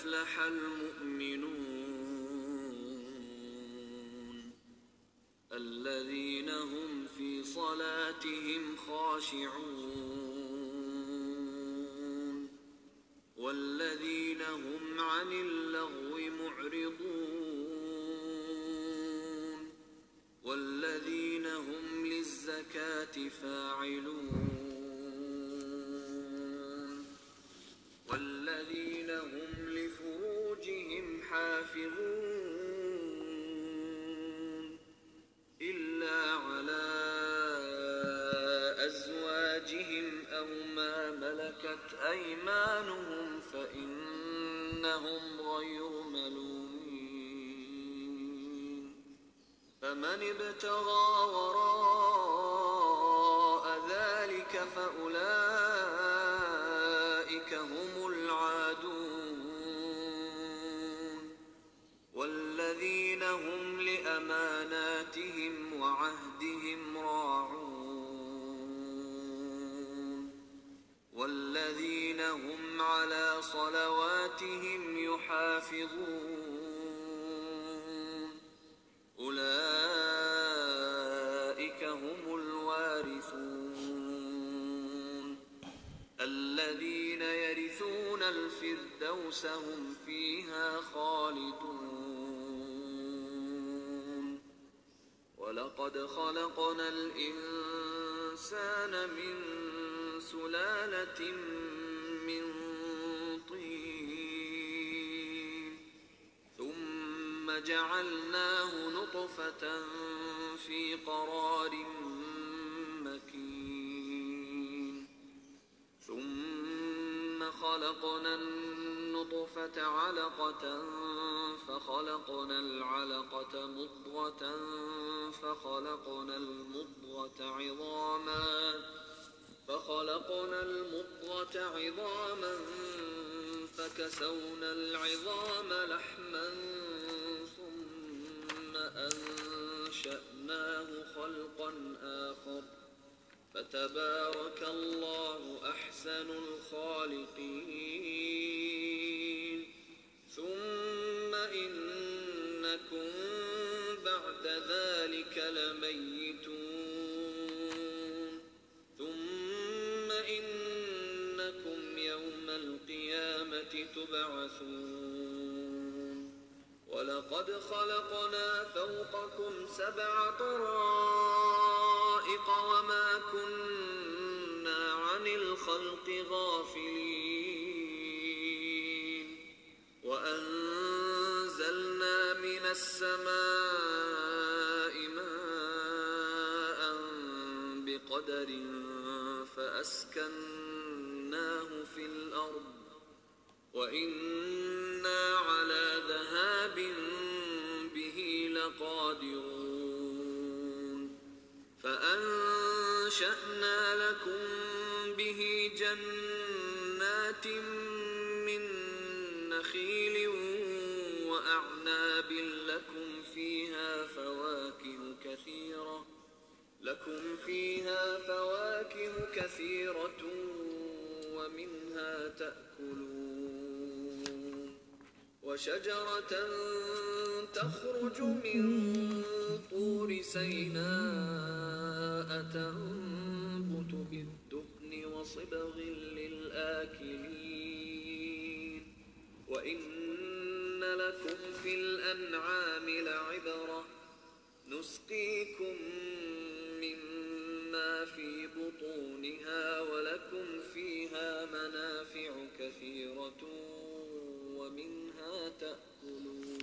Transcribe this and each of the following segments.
أفلح المؤمنون الذين هم في صلاتهم خاشعون والذين هم عن اللغو معرضون والذين هم للزكاة فاعلون والذين هم لفروجهم حافظون إلا على أزواجهم أو ما ملكت أيمانهم فإنهم غير ملومين فمن ابتغى وراء ذلك فأولئك هم العادون والذين هم لأماناتهم وعهدهم راعون والذين هم على صلواتهم يحافظون أولئك هم الوارثون الذين يرثون الفردوس هم فيها خالدون ولقد خلقنا الإنسان من سلالة من طين ثم جعلناه نطفة في قرار مكين ثم خلقنا النطفة علقة فخلقنا العلقة مضغة فخلقنا المضغة عظاما فكسونا العظام لحما ثم أنشأناه خلقا آخر فتبارك الله أحسن الخالقين ثم إنكم بعد ذلك لميتون ثم إنكم يوم القيامة تبعثون ولقد خلقنا فوقكم 7 طرائق وما كنا عن الخلق غافلين وأنزلنا من السماء ماء بقدر فأسكناه في الأرض وإنا على ذهاب به لقادرون فأنشأنا لكم به جنات من نخيل وأعناب لكم فيها فواكه كثيرة ومنها تأكلون وشجرة تخرج من طور سيناء تنبت بالدهن وصبغ للآكلين وإن لكم في الأنعام لعبرة نسقيكم مما في بطونها ولكم فيها منافع كثيرة ومنها تأكلون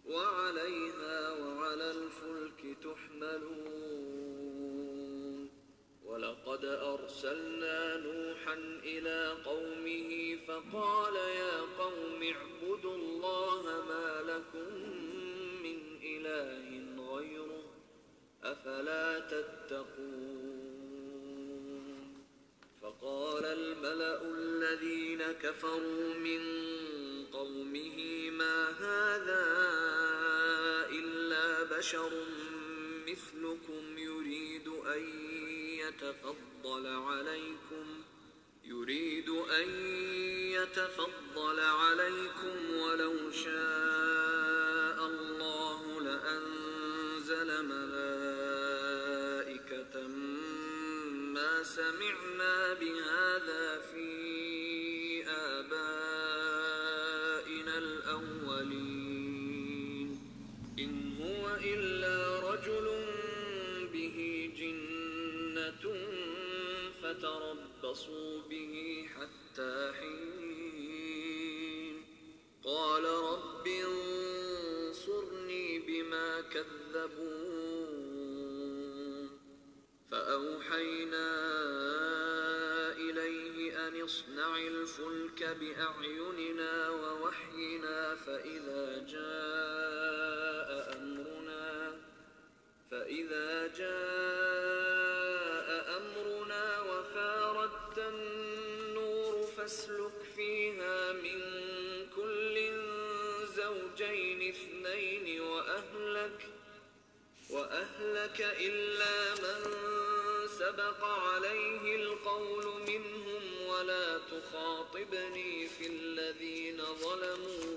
وعليها وعلى الفلك تحملون ولقد أرسلنا نوحا إلى قومه فقال يا قوم اعبدوا الله ما لكم من إله غيره أفلا تتقون فقال الملأ الذين كفروا من قومه ما هذا إلا بشر مثلكم يريد أن يتفضل عليكم يريد أن يتفضل عليكم ولو شاء الله لأنزل ملائكة ما سمعنا بهذا في آبائنا الأولين إن هو إلا رجل به جنة فتربصوا به حتى حين قال رب انصرني بما كذبون فأوحينا إليه أن اصنع الفلك بأعيننا ووحينا فإذا جاء أمرنا وفاردت النور فاسلك فيها من كل زوجين اثنين وأهلك إلا من سبق عليه القول منهم ولا تخاطبني في الذين ظلموا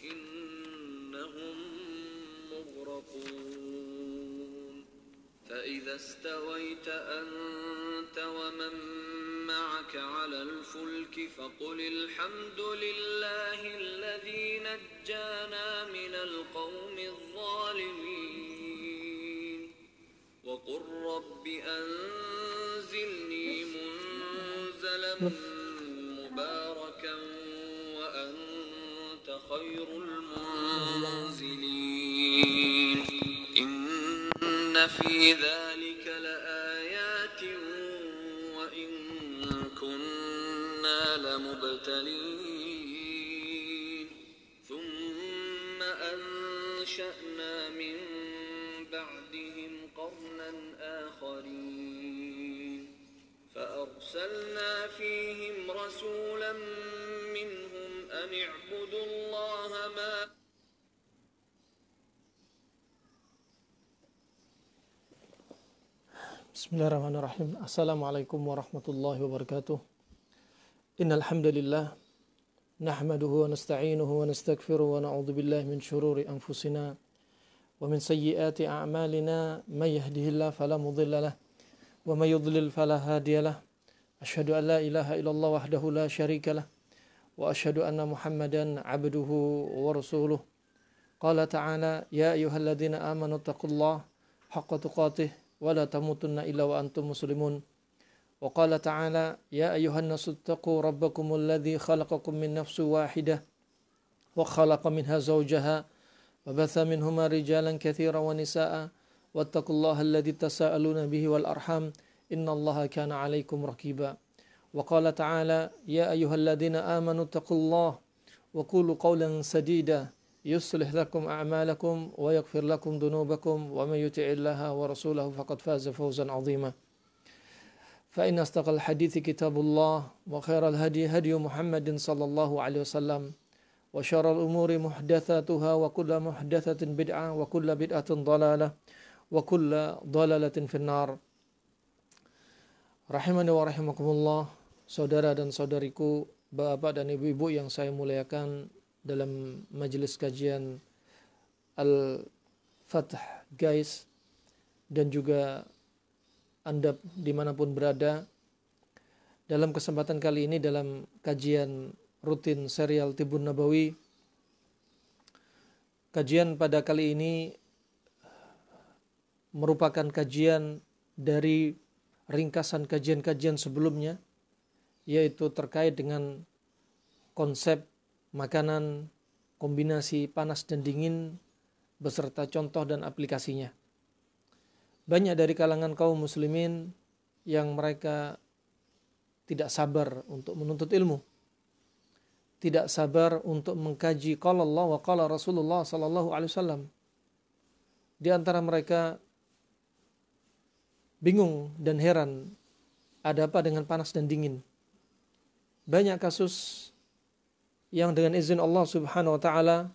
إنهم مغرقون فإذا استويت أنت ومن معك على الفلك فقل الحمد لله الذي نجانا من القوم الظالمين وقل رب أنزلني منزلا مباركا وأنت خير المنزلين إن في ذلك لآيات وإن كنا لمبتلين ثم أنشأنا من بعدهم قرنا آخرين فأرسلنا فيهم رسولا منهم أن اعبدوا الله ما Bismillahirrahmanirrahim. Assalamualaikum warahmatullahi wabarakatuh. Innal hamdalillah nahmaduhu wa nasta'inuhu wa nastaghfiruhu wa na'udzu billahi min shururi anfusina wa min sayyiati a'malina may yahdihillahu fala mudilla lahu wa may yudlil fala hadiya lahu. Asyhadu an la ilaha illallah wahdahu la syarika lahu wa asyhadu anna Muhammadan 'abduhu wa rasuluh. Qala ta'ala ya ayyuhalladzina amanu taqullaha haqqa tuqatih wa la tamutunna illa wa antum muslimun. Wa qala ta'ala ya ayyuhan nasu taqu rabbakumul ladzi khalaqakum min nafsin wahidah wa khalaqa minha zawjaha wa batha minhuma rijalan katsiran wa nisaa'a wattaqullaha alladzi tasaaluna bihi wal arham innallaha kana 'alaikum raqiba. Wa qala ta'ala ya ayyuhalladzina amanu taqullaha wa qulu qawlan sadida yuslih lakum a'malakum wa yaghfir lakum dhunubakum wa may yuti'illaha wa rasulahu faqad faza fawzan 'azima. Fa inna astaqal hadithi kitabullah wa khairal hadi hadi Muhammadin sallallahu alaihi wasallam wa syarrul umuri muhdatsatuha wa kullu muhdatsatin bid'ah wa kullu bid'atin dhalalah wa kullu dhalalatin finnar. Rahimani wa rahimakumullah, saudara dan saudariku, bapak dan ibu-ibu yang saya muliakan dalam majelis kajian Al-Fath guys, dan juga Anda dimanapun berada. Dalam kesempatan kali ini dalam kajian rutin serial Tibun Nabawi, kajian pada kali ini merupakan kajian dari ringkasan kajian-kajian sebelumnya, yaitu terkait dengan konsep makanan kombinasi panas dan dingin beserta contoh dan aplikasinya. Banyak dari kalangan kaum muslimin yang mereka tidak sabar untuk menuntut ilmu, tidak sabar untuk mengkaji qala Allah wa qala Rasulullah sallallahu alaihi wasallam. Di antara mereka bingung dan heran, ada apa dengan panas dan dingin? Banyak kasus yang dengan izin Allah subhanahu wa ta'ala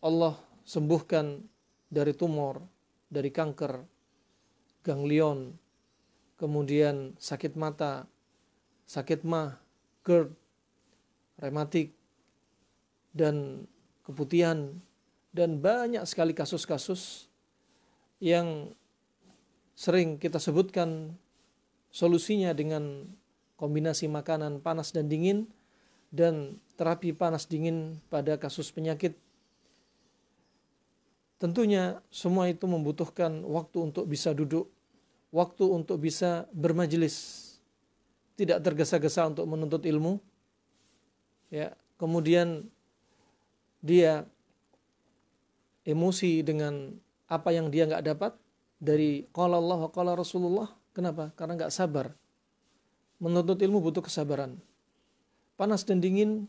Allah sembuhkan dari tumor, dari kanker, ganglion, kemudian sakit mata, sakit mah, GERD, rematik, dan keputihan, dan banyak sekali kasus-kasus yang sering kita sebutkan solusinya dengan kombinasi makanan panas dan dingin dan terapi panas dingin pada kasus penyakit. Tentunya semua itu membutuhkan waktu untuk bisa duduk, waktu untuk bisa bermajelis, tidak tergesa-gesa untuk menuntut ilmu. Ya, kemudian dia emosi dengan apa yang dia nggak dapat dari qala Allah wa qala Rasulullah. Kenapa? Karena nggak sabar. Menuntut ilmu butuh kesabaran. Panas dan dingin,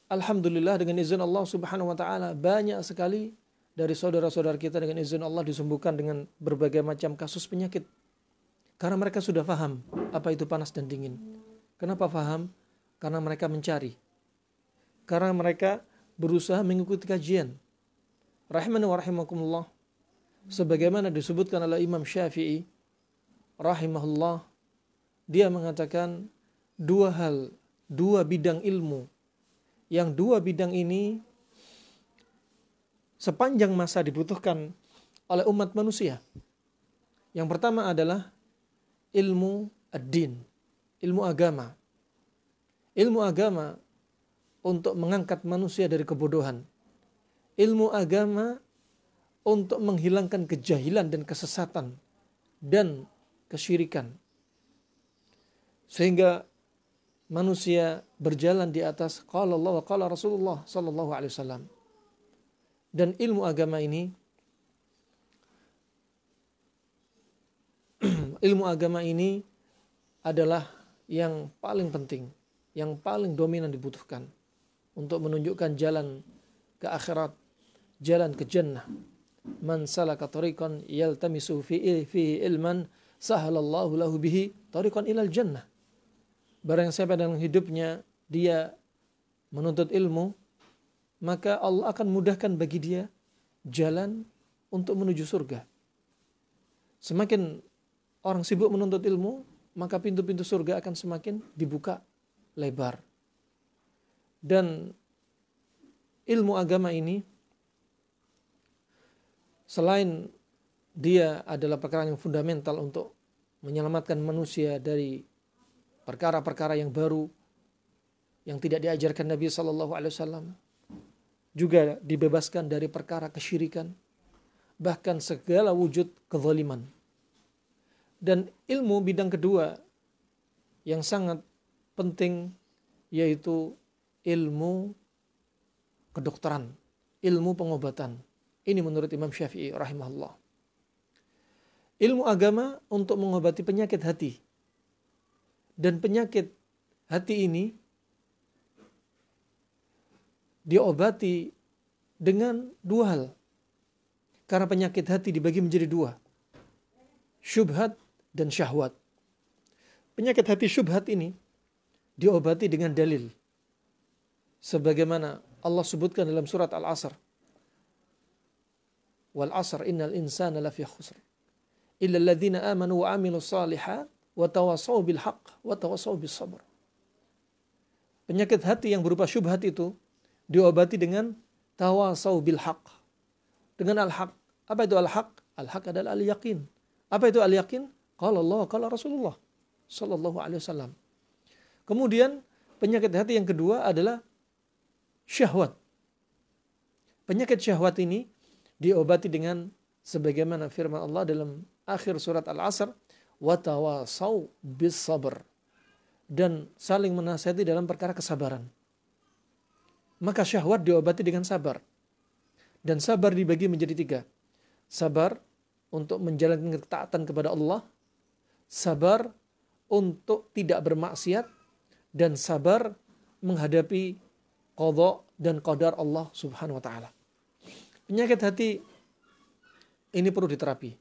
alhamdulillah dengan izin Allah Subhanahu wa taala banyak sekali dari saudara-saudara kita dengan izin Allah disembuhkan dengan berbagai macam kasus penyakit. Karena mereka sudah paham apa itu panas dan dingin. Kenapa paham? Karena mereka mencari. Karena mereka berusaha mengikuti kajian. Rahimani wa rahimakumullah. Sebagaimana disebutkan oleh Imam Syafi'i rahimahullah, dia mengatakan dua bidang ilmu, yang dua bidang ini sepanjang masa dibutuhkan oleh umat manusia. Yang pertama adalah ilmu ad-din, ilmu agama. Ilmu agama untuk mengangkat manusia dari kebodohan. Ilmu agama untuk menghilangkan kejahilan dan kesesatan dan kesyirikan. Sehingga manusia berjalan di atas qala Allah wa qala Rasulullah sallallahu alaihi wasallam. Dan ilmu agama ini adalah yang paling penting, yang paling dominan dibutuhkan untuk menunjukkan jalan ke akhirat, jalan ke jannah. Man salaka tariqan yaltamisu fihi ilman sahalallahu lahu bihi tariqan ilal jannah. Barang siapa dalam hidupnya dia menuntut ilmu, maka Allah akan mudahkan bagi dia jalan untuk menuju surga. Semakin orang sibuk menuntut ilmu, maka pintu-pintu surga akan semakin dibuka lebar. Dan ilmu agama ini, selain dia adalah perkara yang fundamental untuk menyelamatkan manusia dari perkara-perkara yang baru yang tidak diajarkan Nabi SAW, juga dibebaskan dari perkara kesyirikan, bahkan segala wujud kezaliman. Dan ilmu bidang kedua yang sangat penting yaitu ilmu kedokteran, ilmu pengobatan. Ini menurut Imam Syafi'i rahimahullah. Ilmu agama untuk mengobati penyakit hati. Dan penyakit hati ini diobati dengan dua hal. Karena penyakit hati dibagi menjadi dua, syubhat dan syahwat. Penyakit hati syubhat ini diobati dengan dalil. Sebagaimana Allah sebutkan dalam surat Al-Asr. Wal asr innal insana lafi khusr. Illa alladhina amanu wa amilu salihat wa tawasaw bil haqq wa tawasaw bis sabr. Penyakit hati yang berupa syubhat itu diobati dengan tawasaw bil haqq. Dengan al-haq. Apa itu al-haq? Al-haq adalah al-yaqin. Apa itu al-yaqin? Qala Allah, qala Rasulullah sallallahu alaihi wasallam. Kemudian penyakit hati yang kedua adalah syahwat. Penyakit syahwat ini diobati dengan sebagaimana firman Allah dalam akhir surat Al-Asr, wa tawasaw bis sabr, dan saling menasihati dalam perkara kesabaran. Maka syahwat diobati dengan sabar. Dan sabar dibagi menjadi tiga. Sabar untuk menjalankan ketaatan kepada Allah, sabar untuk tidak bermaksiat, dan sabar menghadapi qadha dan qadar Allah Subhanahu wa taala. Penyakit hati ini perlu diterapi.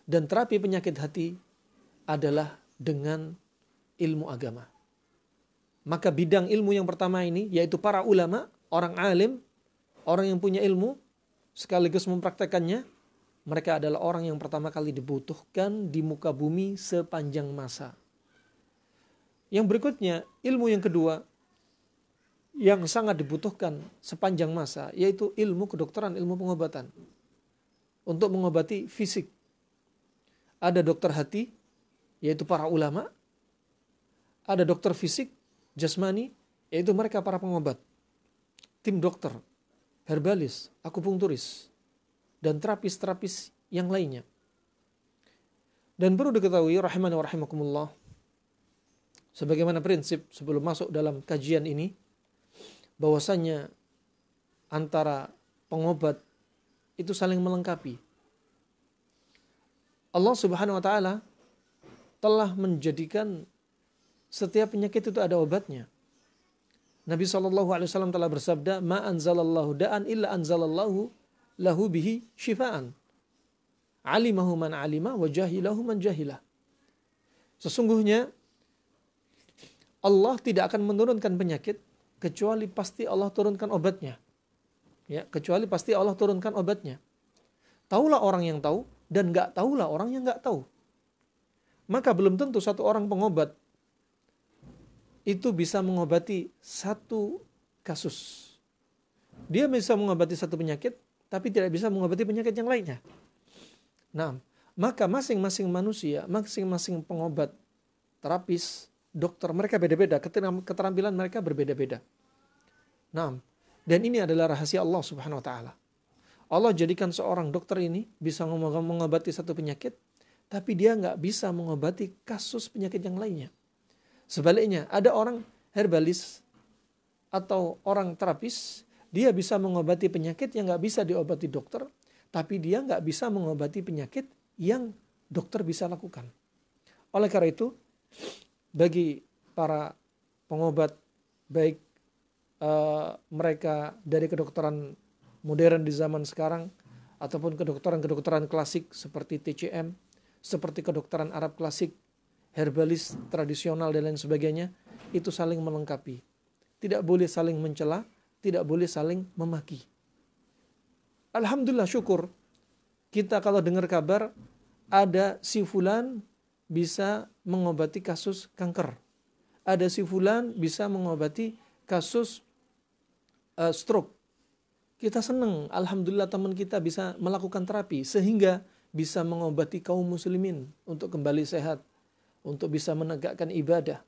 Dan terapi penyakit hati adalah dengan ilmu agama. Maka bidang ilmu yang pertama ini, yaitu para ulama, orang alim, orang yang punya ilmu, sekaligus mempraktekannya, mereka adalah orang yang pertama kali dibutuhkan di muka bumi sepanjang masa. Yang berikutnya, ilmu yang kedua yang sangat dibutuhkan sepanjang masa, yaitu ilmu kedokteran, ilmu pengobatan. Untuk mengobati fisik. Ada dokter hati, yaitu para ulama. Ada dokter fisik, jasmani, yaitu mereka para pengobat. Tim dokter, herbalis, akupunkturis, dan terapis-terapis yang lainnya. Dan perlu diketahui, rahimani wa rahimakumullah, sebagaimana prinsip sebelum masuk dalam kajian ini, bahwasanya antara pengobat itu saling melengkapi. Allah Subhanahu wa taala telah menjadikan setiap penyakit itu ada obatnya. Nabi SAW telah bersabda, "Ma anzalallahu da'an illa anzalallahu lahu bihi syifaan. Alimahu man alima wa jahilahu man jahilah." Sesungguhnya Allah tidak akan menurunkan penyakit kecuali pasti Allah turunkan obatnya. Ya, kecuali pasti Allah turunkan obatnya. Taulah orang yang tahu dan enggak tahulah orang yang enggak tahu. Maka belum tentu satu orang pengobat itu bisa mengobati satu kasus. Dia bisa mengobati satu penyakit, tapi tidak bisa mengobati penyakit yang lainnya. Nah, maka masing-masing manusia, masing-masing pengobat, terapis, dokter, mereka beda-beda, keterampilan mereka berbeda-beda. Nah, dan ini adalah rahasia Allah Subhanahu wa taala. Allah jadikan seorang dokter ini bisa mengobati satu penyakit, tapi dia nggak bisa mengobati kasus penyakit yang lainnya. Sebaliknya, ada orang herbalis atau orang terapis, dia bisa mengobati penyakit yang nggak bisa diobati dokter, tapi dia nggak bisa mengobati penyakit yang dokter bisa lakukan. Oleh karena itu, bagi para pengobat, baik mereka dari kedokteran modern di zaman sekarang, ataupun kedokteran klasik seperti TCM, seperti kedokteran Arab klasik, herbalis tradisional dan lain sebagainya, itu saling melengkapi. Tidak boleh saling mencela, tidak boleh saling memaki. Alhamdulillah, syukur, kita kalau dengar kabar ada si fulan bisa mengobati kasus kanker, ada si fulan bisa mengobati kasus stroke. Kita senang, alhamdulillah teman kita bisa melakukan terapi sehingga bisa mengobati kaum muslimin untuk kembali sehat, untuk bisa menegakkan ibadah,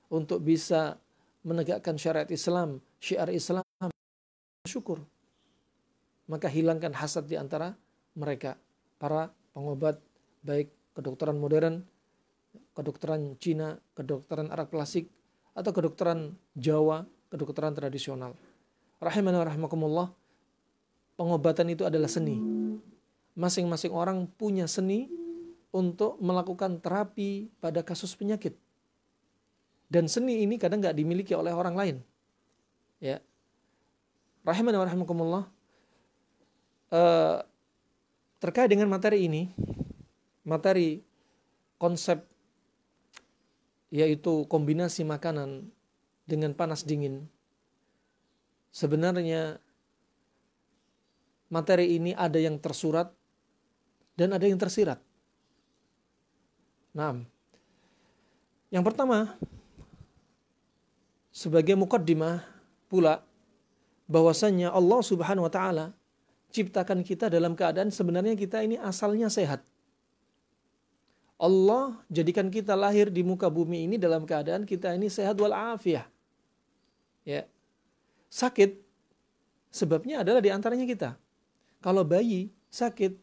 untuk bisa menegakkan syariat Islam, syiar Islam. Syukur. Maka hilangkan hasad di antara mereka, para pengobat, baik kedokteran modern, kedokteran Cina, kedokteran Arab klasik, atau kedokteran Jawa, kedokteran tradisional. Rahimana wa rahimakumullah, pengobatan itu adalah seni. Masing-masing orang punya seni untuk melakukan terapi pada kasus penyakit. Dan seni ini kadang nggak dimiliki oleh orang lain. Ya, rahimana wa rahimakumullah, terkait dengan materi ini, materi konsep yaitu kombinasi makanan dengan panas dingin. Sebenarnya materi ini ada yang tersurat dan ada yang tersirat. Nah, yang pertama, sebagai muqaddimah pula, bahwasanya Allah Subhanahu wa taala ciptakan kita dalam keadaan sebenarnya kita ini asalnya sehat. Allah jadikan kita lahir di muka bumi ini dalam keadaan kita ini sehat walafiat. Ya. Sakit sebabnya adalah di antaranya kita. Kalau bayi sakit,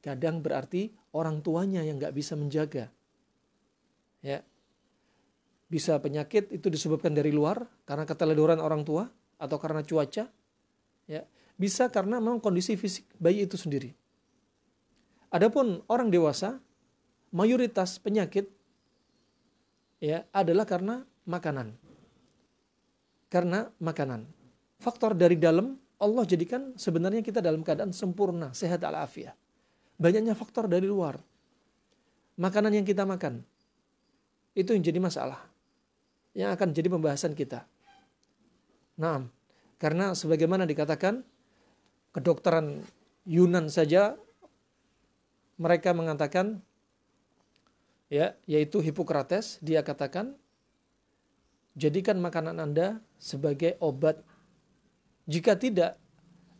kadang berarti orang tuanya yang nggak bisa menjaga. Ya. Bisa penyakit itu disebabkan dari luar karena keteledoran orang tua atau karena cuaca. Ya. Bisa karena memang kondisi fisik bayi itu sendiri. Adapun orang dewasa, mayoritas penyakit ya adalah karena makanan. Karena makanan. Faktor dari dalam Allah jadikan sebenarnya kita dalam keadaan sempurna, sehat alafiat. Banyaknya faktor dari luar. Makanan yang kita makan, itu yang jadi masalah. Yang akan jadi pembahasan kita. Nah, karena sebagaimana dikatakan, kedokteran Yunan saja, mereka mengatakan, ya, yaitu Hippocrates, dia katakan, jadikan makanan Anda sebagai obat. Jika tidak,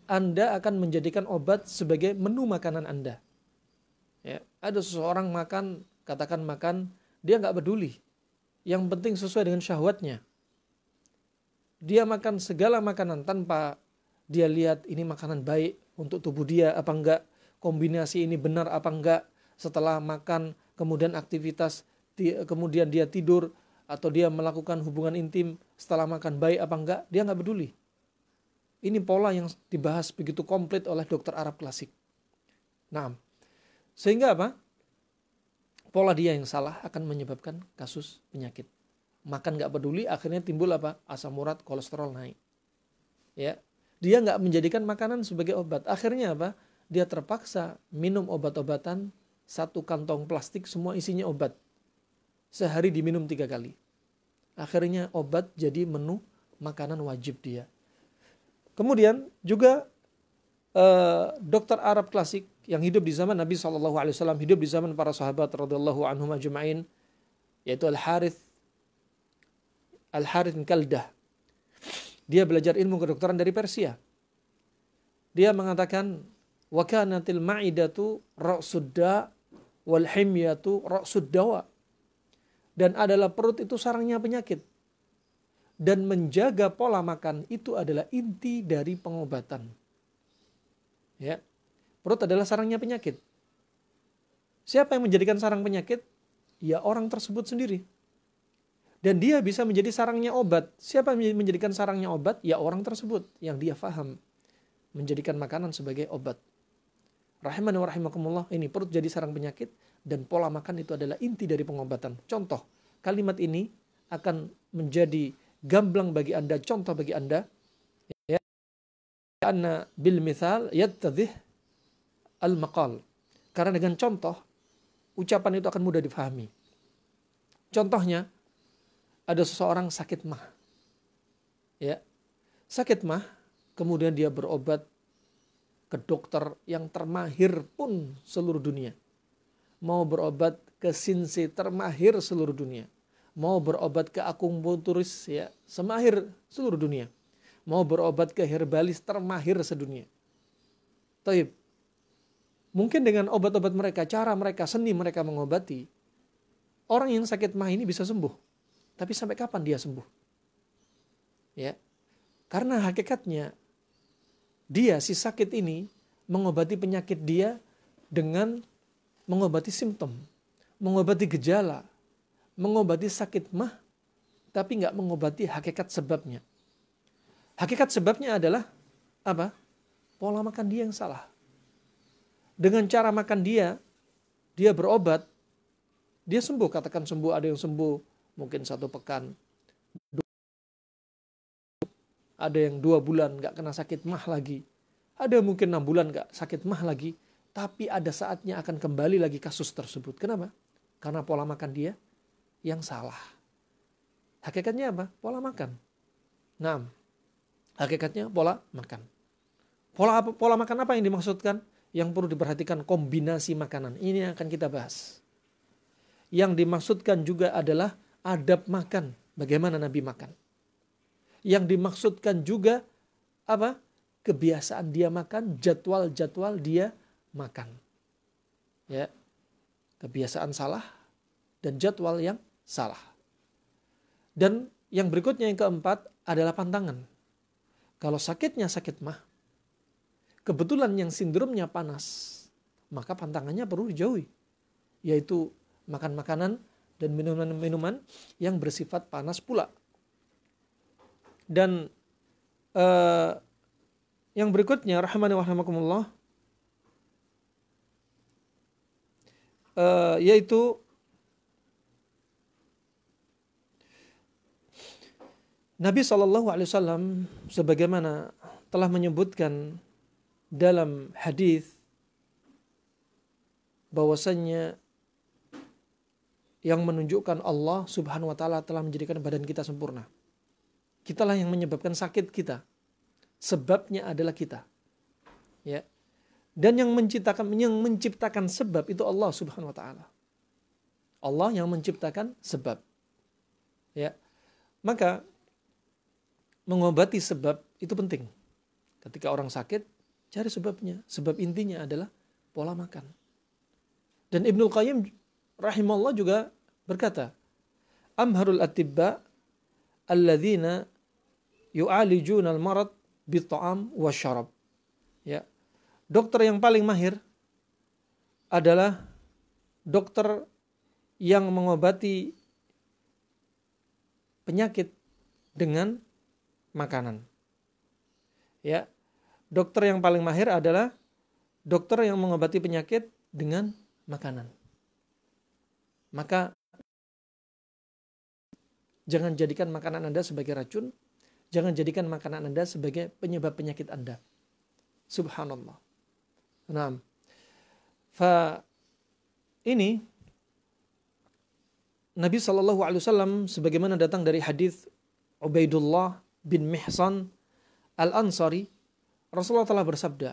Anda akan menjadikan obat sebagai menu makanan Anda. Ya, ada seseorang makan, katakan makan, dia nggak peduli. Yang penting sesuai dengan syahwatnya. Dia makan segala makanan tanpa dia lihat ini makanan baik untuk tubuh dia apa enggak, kombinasi ini benar apa enggak. Setelah makan, kemudian aktivitas, kemudian dia tidur, atau dia melakukan hubungan intim setelah makan baik apa enggak, dia nggak peduli. Ini pola yang dibahas begitu komplit oleh dokter Arab klasik. Nah, sehingga apa? Pola dia yang salah akan menyebabkan kasus penyakit. Makan nggak peduli, akhirnya timbul apa? Asam urat, kolesterol naik. Ya, dia nggak menjadikan makanan sebagai obat. Akhirnya apa? Dia terpaksa minum obat-obatan, satu kantong plastik semua isinya obat. Sehari diminum 3 kali. Akhirnya obat jadi menu makanan wajib dia. Kemudian juga dokter Arab klasik yang hidup di zaman Nabi SAW, hidup di zaman para sahabat radhiyallahu anhum ajma'in, yaitu Al-Harith bin Kaldah. Dia belajar ilmu kedokteran dari Persia. Dia mengatakan, wa kanatil ma'idatu ra'sud da' wal himyatu ra'sud dawa. Dan adalah perut itu sarangnya penyakit. Dan menjaga pola makan itu adalah inti dari pengobatan. Ya. Perut adalah sarangnya penyakit. Siapa yang menjadikan sarang penyakit? Ya orang tersebut sendiri. Dan dia bisa menjadi sarangnya obat. Siapa yang menjadikan sarangnya obat? Ya orang tersebut yang dia faham menjadikan makanan sebagai obat. Rahimani wa rahimakumullah, ini perut jadi sarang penyakit dan pola makan itu adalah inti dari pengobatan. Contoh, kalimat ini akan menjadi gamblang bagi Anda, contoh bagi Anda. Ya. Karena bil mithal yattadhih al-maqal. Karena dengan contoh, ucapan itu akan mudah difahami. Contohnya, ada seseorang sakit mah. Ya. Sakit mah, kemudian dia berobat ke dokter yang termahir pun seluruh dunia. Mau berobat ke sinsi termahir seluruh dunia. Mau berobat ke akupunkturis ya, semahir seluruh dunia. Mau berobat ke herbalis termahir sedunia. Taib. Mungkin dengan obat-obat mereka, cara mereka, seni mereka mengobati, orang yang sakit mah ini bisa sembuh. Tapi sampai kapan dia sembuh? Ya. Karena hakikatnya dia si sakit ini mengobati penyakit dia dengan mengobati simptom, mengobati gejala, mengobati sakit mah, tapi nggak mengobati hakikat sebabnya. Hakikat sebabnya adalah apa? Pola makan dia yang salah. Dengan cara makan dia berobat, dia sembuh. Katakan sembuh, ada yang sembuh mungkin 1 pekan, ada yang 2 bulan nggak kena sakit mah lagi, ada mungkin 6 bulan nggak sakit mah lagi, tapi ada saatnya akan kembali lagi kasus tersebut. Kenapa? Karena pola makan dia yang salah. Hakikatnya apa? Pola makan. Nah, hakikatnya pola makan. Pola makan apa yang dimaksudkan? Yang perlu diperhatikan kombinasi makanan. Ini yang akan kita bahas. Yang dimaksudkan juga adalah adab makan, bagaimana Nabi makan. Yang dimaksudkan juga apa? Kebiasaan dia makan, jadwal-jadwal dia makan. Ya. Kebiasaan salah dan jadwal yang salah. Dan yang berikutnya yang keempat adalah pantangan. Kalau sakitnya sakit mah, kebetulan yang sindromnya panas, maka pantangannya perlu dijauhi. Yaitu makan makanan dan minuman-minuman yang bersifat panas pula. Dan yang berikutnya, rahmani wa rahimakumullah, yaitu Nabi SAW sebagaimana telah menyebutkan dalam hadis bahwasannya yang menunjukkan Allah Subhanahu wa taala telah menjadikan badan kita sempurna. Kitalah yang menyebabkan sakit kita. Sebabnya adalah kita. Ya. Dan yang menciptakan sebab itu Allah Subhanahu wa taala. Allah yang menciptakan sebab. Ya. Maka mengobati sebab itu penting. Ketika orang sakit, cari sebabnya. Sebab intinya adalah pola makan. Dan Ibnul Qayyim rahimahullah juga berkata, amharul atibba alladzina yu'alijuna al-marad bi-ta'am wa syarab. Ya. Dokter yang paling mahir adalah dokter yang mengobati penyakit dengan makanan. Ya. Dokter yang paling mahir adalah dokter yang mengobati penyakit dengan makanan. Maka jangan jadikan makanan Anda sebagai racun, jangan jadikan makanan Anda sebagai penyebab penyakit Anda. Subhanallah. Nah, ini Nabi SAW sebagaimana datang dari hadis Ubaidullah bin Mihsan Al-Ansari, Rasulullah telah bersabda,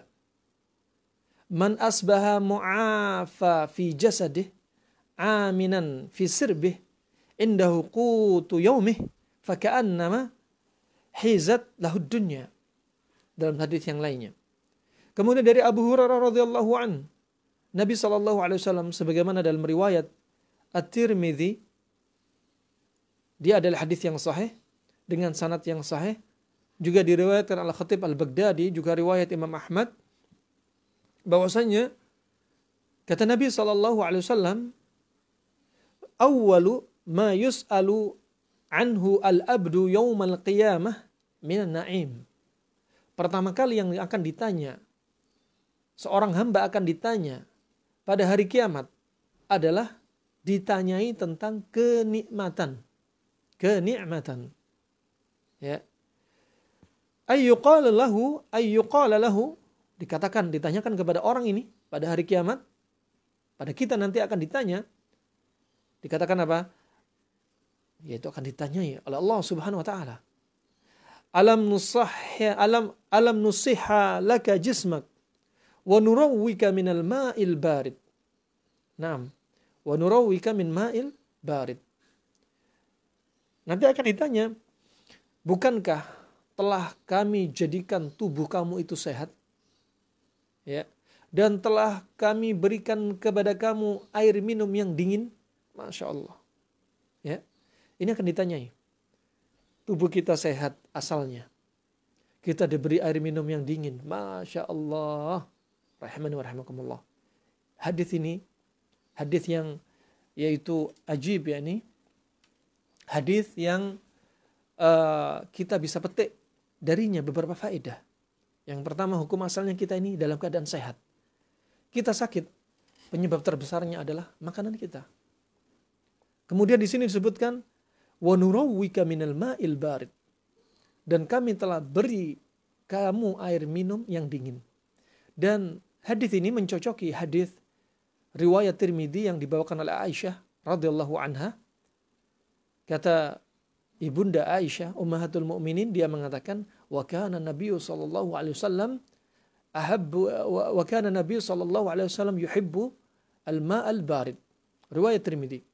man asbaha mu'afa fi jasadih aminan fi sirbih indahu qutu yaumih faka'annama hizat lahud dunya. Dalam hadis yang lainnya. Kemudian dari Abu Hurairah radhiyallahu an, Nabi SAW sebagaimana dalam riwayat At-Tirmidzi, dia adalah hadis yang sahih dengan sanad yang sahih, juga diriwayatkan Al-Khatib Al-Baghdadi, juga riwayat Imam Ahmad, bahwasanya kata Nabi SAW, awwalu ma yus'alu anhu al-abdu yawmal qiyamah minan na'im. Pertama kali yang akan ditanya, seorang hamba akan ditanya pada hari kiamat adalah ditanyai tentang kenikmatan. Kenikmatan. Ya. Ayyuqala lahu, dikatakan, ditanyakan kepada orang ini pada hari kiamat, pada kita nanti akan ditanya, dikatakan apa? Yaitu akan ditanyai oleh Allah Subhanahu wa taala. Alam nusihha laka jismak wa nurawwika minal ma'il barid. Naam. Wa nurawwika min ma'il barid. Nanti akan ditanya, bukankah telah kami jadikan tubuh kamu itu sehat? Ya. Dan telah kami berikan kepada kamu air minum yang dingin? Masya Allah. Ya. Ini akan ditanyai. Tubuh kita sehat asalnya. Kita diberi air minum yang dingin. Masya Allah. Rahimani wa rahimakumullah. Hadis ini, hadis yang yaitu ajib ya ini. Hadis yang kita bisa petik darinya beberapa faedah. Yang pertama, hukum asalnya kita ini dalam keadaan sehat. Kita sakit, penyebab terbesarnya adalah makanan kita. Kemudian di sini disebutkan wa nurawwika minal ma'il barid. Dan kami telah beri kamu air minum yang dingin. Dan hadis ini mencocoki hadis riwayat Tirmidzi yang dibawakan oleh Aisyah radhiyallahu anha. Kata ibunda Aisyah, ummahatul mukminin, dia mengatakan, wa kana Nabi sallallahu alaihi wasallam yuhibbu al-ma'al barid. Riwayat Tirmidzi.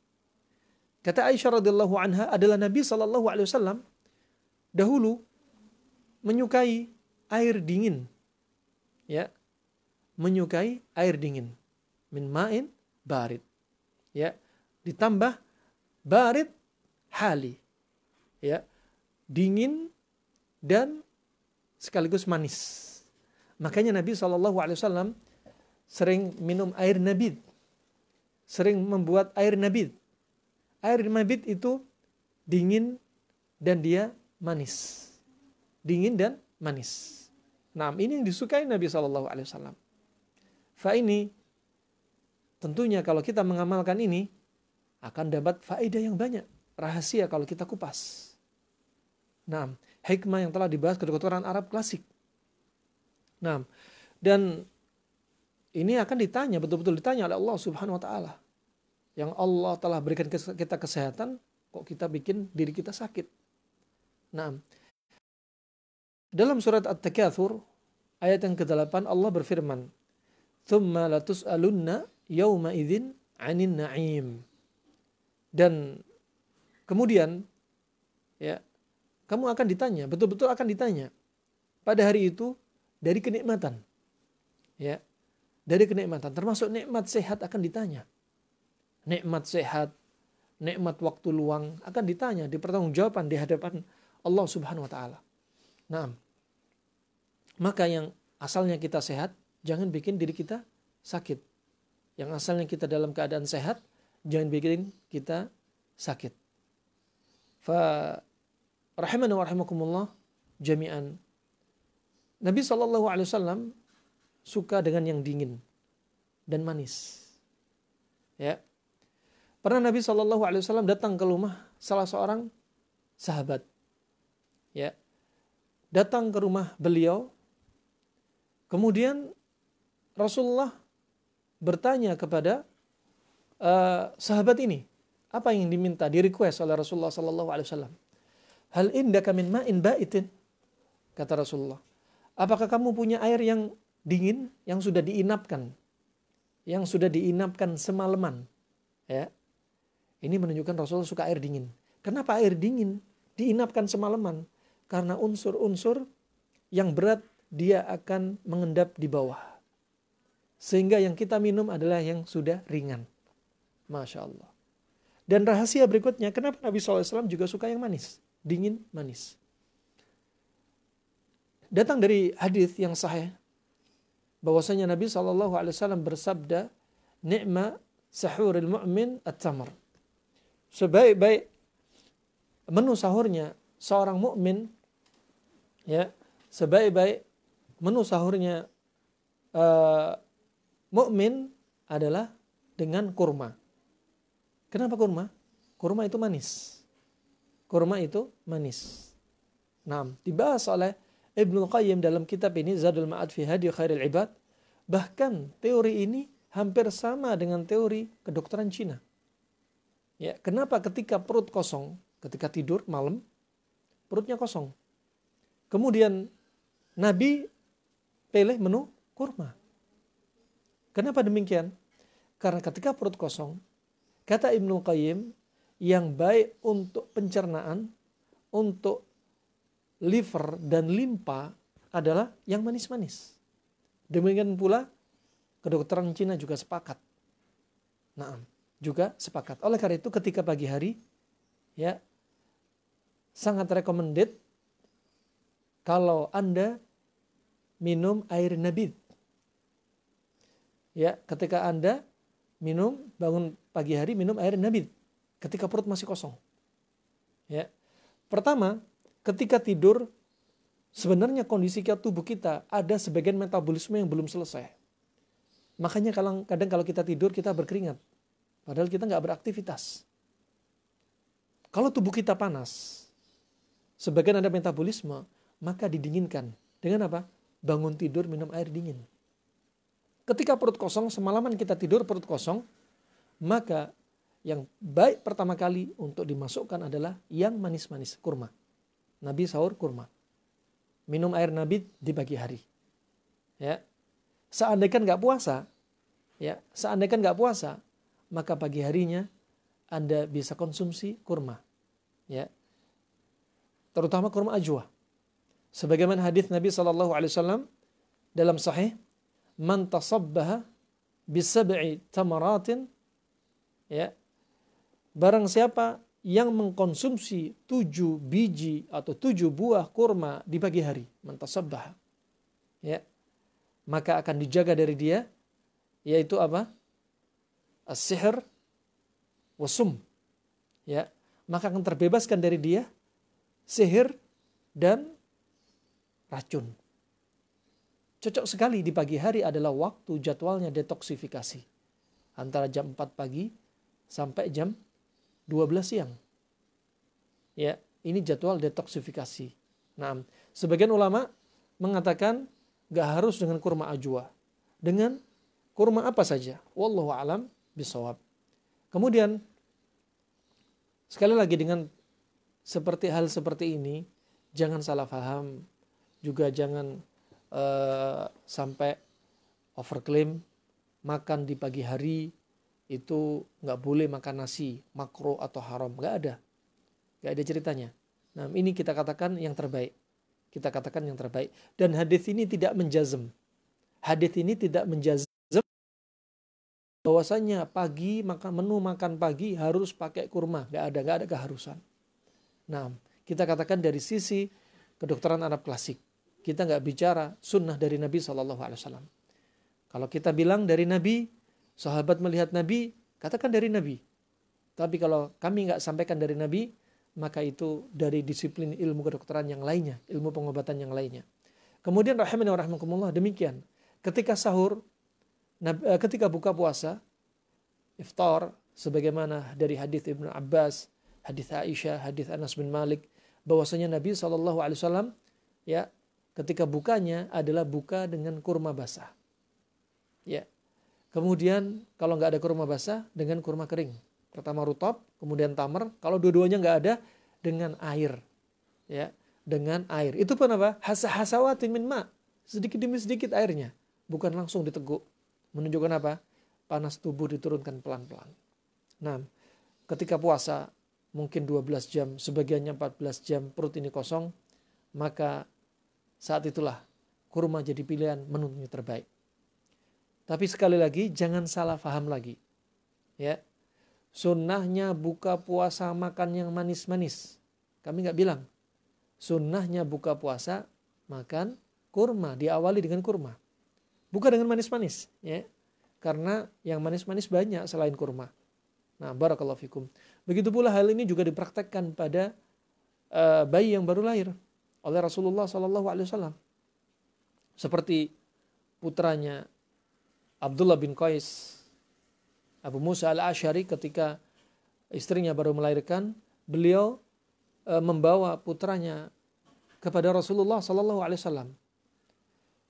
Kata Aisyah radhiyallahu anha, adalah Nabi sallallahu alaihi wasallam dahulu menyukai air dingin. Ya. Menyukai air dingin. Min ma'in barid. Ya. Ditambah barid hali. Ya. Dingin dan sekaligus manis. Makanya Nabi SAW sering minum air nabid. Sering membuat air nabid. Air nabid itu dingin dan dia manis. Dingin dan manis. Nah, ini yang disukai Nabi SAW. Ini tentunya kalau kita mengamalkan ini akan dapat faedah yang banyak. Rahasia kalau kita kupas. Nah, hikmah yang telah dibahas kedokteran Arab klasik. Nah, dan ini akan ditanya, betul-betul ditanya oleh Allah Subhanahu wa taala. Yang Allah telah berikan kita kesehatan, kok kita bikin diri kita sakit. Nah, dalam surat At-Takatsur ayat yang ke-8 Allah berfirman, "Tsumma latus'alunna yauma idzin 'anin na'im." Dan kemudian ya, kamu akan ditanya, betul-betul akan ditanya pada hari itu dari kenikmatan. Ya, dari kenikmatan, termasuk nikmat sehat akan ditanya. Nikmat sehat, nikmat waktu luang akan ditanya, dipertanggungjawabkan di hadapan Allah Subhanahu wa taala. Nah, maka yang asalnya kita sehat, jangan bikin diri kita sakit. Yang asalnya kita dalam keadaan sehat, jangan bikin kita sakit. Fa rahimana wa rahimakumullah jami'an. Nabi SAW suka dengan yang dingin dan manis. Ya. Pernah Nabi SAW datang ke rumah salah seorang sahabat. Ya. Datang ke rumah beliau. Kemudian Rasulullah bertanya kepada sahabat ini, apa yang diminta, di-request oleh Rasulullah SAW. Hal indaka min ma'in ba'itin? Kata Rasulullah. Apakah kamu punya air yang dingin, yang sudah diinapkan? Yang sudah diinapkan semalaman. Ya. Ini menunjukkan Rasulullah suka air dingin. Kenapa air dingin diinapkan semalaman? Karena unsur-unsur yang berat dia akan mengendap di bawah. Sehingga yang kita minum adalah yang sudah ringan. Masya Allah. Dan rahasia berikutnya, kenapa Nabi SAW juga suka yang manis? Dingin, manis. Datang dari hadis yang sahih, bahwasanya Nabi SAW bersabda, ni'ma sahuril mu'min at-tamar. Sebaik-baik menu sahurnya seorang mukmin, ya, sebaik-baik menu sahurnya mukmin adalah dengan kurma. Kenapa kurma? Kurma itu manis. Kurma itu manis. Nah, dibahas oleh Ibnu Qayyim dalam kitab ini, Zadul Ma'ad fi Hadi Khairil Ibad. Bahkan teori ini hampir sama dengan teori kedokteran Cina. Ya, kenapa ketika perut kosong, ketika tidur malam, perutnya kosong. Kemudian Nabi pilih menu kurma. Kenapa demikian? Karena ketika perut kosong, kata Ibnu Qayyim, yang baik untuk pencernaan, untuk liver dan limpa adalah yang manis-manis. Demikian pula kedokteran Cina juga sepakat. Nah, juga sepakat. Oleh karena itu ketika pagi hari, ya, sangat recommended kalau Anda minum air nabid. Ya, ketika Anda bangun pagi hari minum air nabid ketika perut masih kosong. Ya. Pertama, ketika tidur sebenarnya kondisi tubuh kita ada sebagian metabolisme yang belum selesai. Makanya kadang kalau kita tidur kita berkeringat. Padahal kita nggak beraktivitas. Kalau tubuh kita panas, sebagian ada metabolisme, maka didinginkan. Dengan apa? Bangun tidur minum air dingin. Ketika perut kosong, semalaman kita tidur perut kosong, maka yang baik pertama kali untuk dimasukkan adalah yang manis-manis, kurma. Nabi sahur kurma. Minum air nabi di pagi hari. Ya. Seandainya nggak puasa, maka pagi harinya Anda bisa konsumsi kurma. Ya. Terutama kurma ajwa. Sebagaimana hadis Nabi SAW dalam sahih, man tasabbaha bisab'i tamaratin, ya, barang siapa yang mengkonsumsi 7 biji atau 7 buah kurma di pagi hari, man tasabbaha, ya, maka akan dijaga dari dia, yaitu apa? As-sihr wasum, ya, maka akan terbebaskan dari dia sihir dan racun. Cocok sekali di pagi hari adalah waktu jadwalnya detoksifikasi. Antara jam 4 pagi sampai jam 12 siang. Ya, ini jadwal detoksifikasi. Nah, sebagian ulama mengatakan gak harus dengan kurma ajwa. Dengan kurma apa saja. Wallahu a'lam bishawab. Kemudian, sekali lagi dengan hal seperti ini, jangan salah paham. Juga jangan sampai overklaim makan di pagi hari itu nggak boleh makan nasi, makruh atau haram. Nggak ada ceritanya. Nah, ini kita katakan yang terbaik. Kita katakan yang terbaik. Dan hadis ini tidak menjazm. Hadis ini tidak menjazm bahwasanya menu makan pagi harus pakai kurma. Nggak ada keharusan. Nah, kita katakan dari sisi kedokteran Arab klasik. Kita nggak bicara sunnah dari Nabi SAW. Kalau kita bilang dari Nabi, sahabat melihat Nabi, katakan dari Nabi. Tapi kalau kami nggak sampaikan dari Nabi, maka itu dari disiplin ilmu kedokteran yang lainnya, ilmu pengobatan yang lainnya. Kemudian rahimani wa rahimakumullah, demikian. Ketika sahur, ketika buka puasa, iftar, sebagaimana dari hadis Ibnu Abbas, hadis Aisyah, hadis Anas bin Malik, bahwasanya Nabi SAW ya, ketika bukanya adalah buka dengan kurma basah. Ya. Kemudian kalau nggak ada kurma basah, dengan kurma kering. Pertama rutab, kemudian tamar. Kalau dua-duanya nggak ada, dengan air. Ya, dengan air. Itu pun apa? Hasawatin min ma. Sedikit demi sedikit airnya. Bukan langsung diteguk. Menunjukkan apa? Panas tubuh diturunkan pelan-pelan. Nah, ketika puasa, mungkin 12 jam, sebagiannya 14 jam, perut ini kosong, maka saat itulah kurma jadi pilihan menunya terbaik. Tapi sekali lagi, jangan salah paham lagi. Ya, sunnahnya buka puasa makan yang manis-manis. Kami nggak bilang. Sunnahnya buka puasa makan kurma. Diawali dengan kurma. Bukan dengan manis-manis. Ya. Karena yang manis-manis banyak selain kurma. Nah, barakallahu fikum. Begitu pula hal ini juga dipraktekkan pada bayi yang baru lahir oleh Rasulullah SAW. Seperti putranya Abdullah bin Qais, Abu Musa al-Asy'ari, ketika istrinya baru melahirkan, beliau membawa putranya kepada Rasulullah SAW.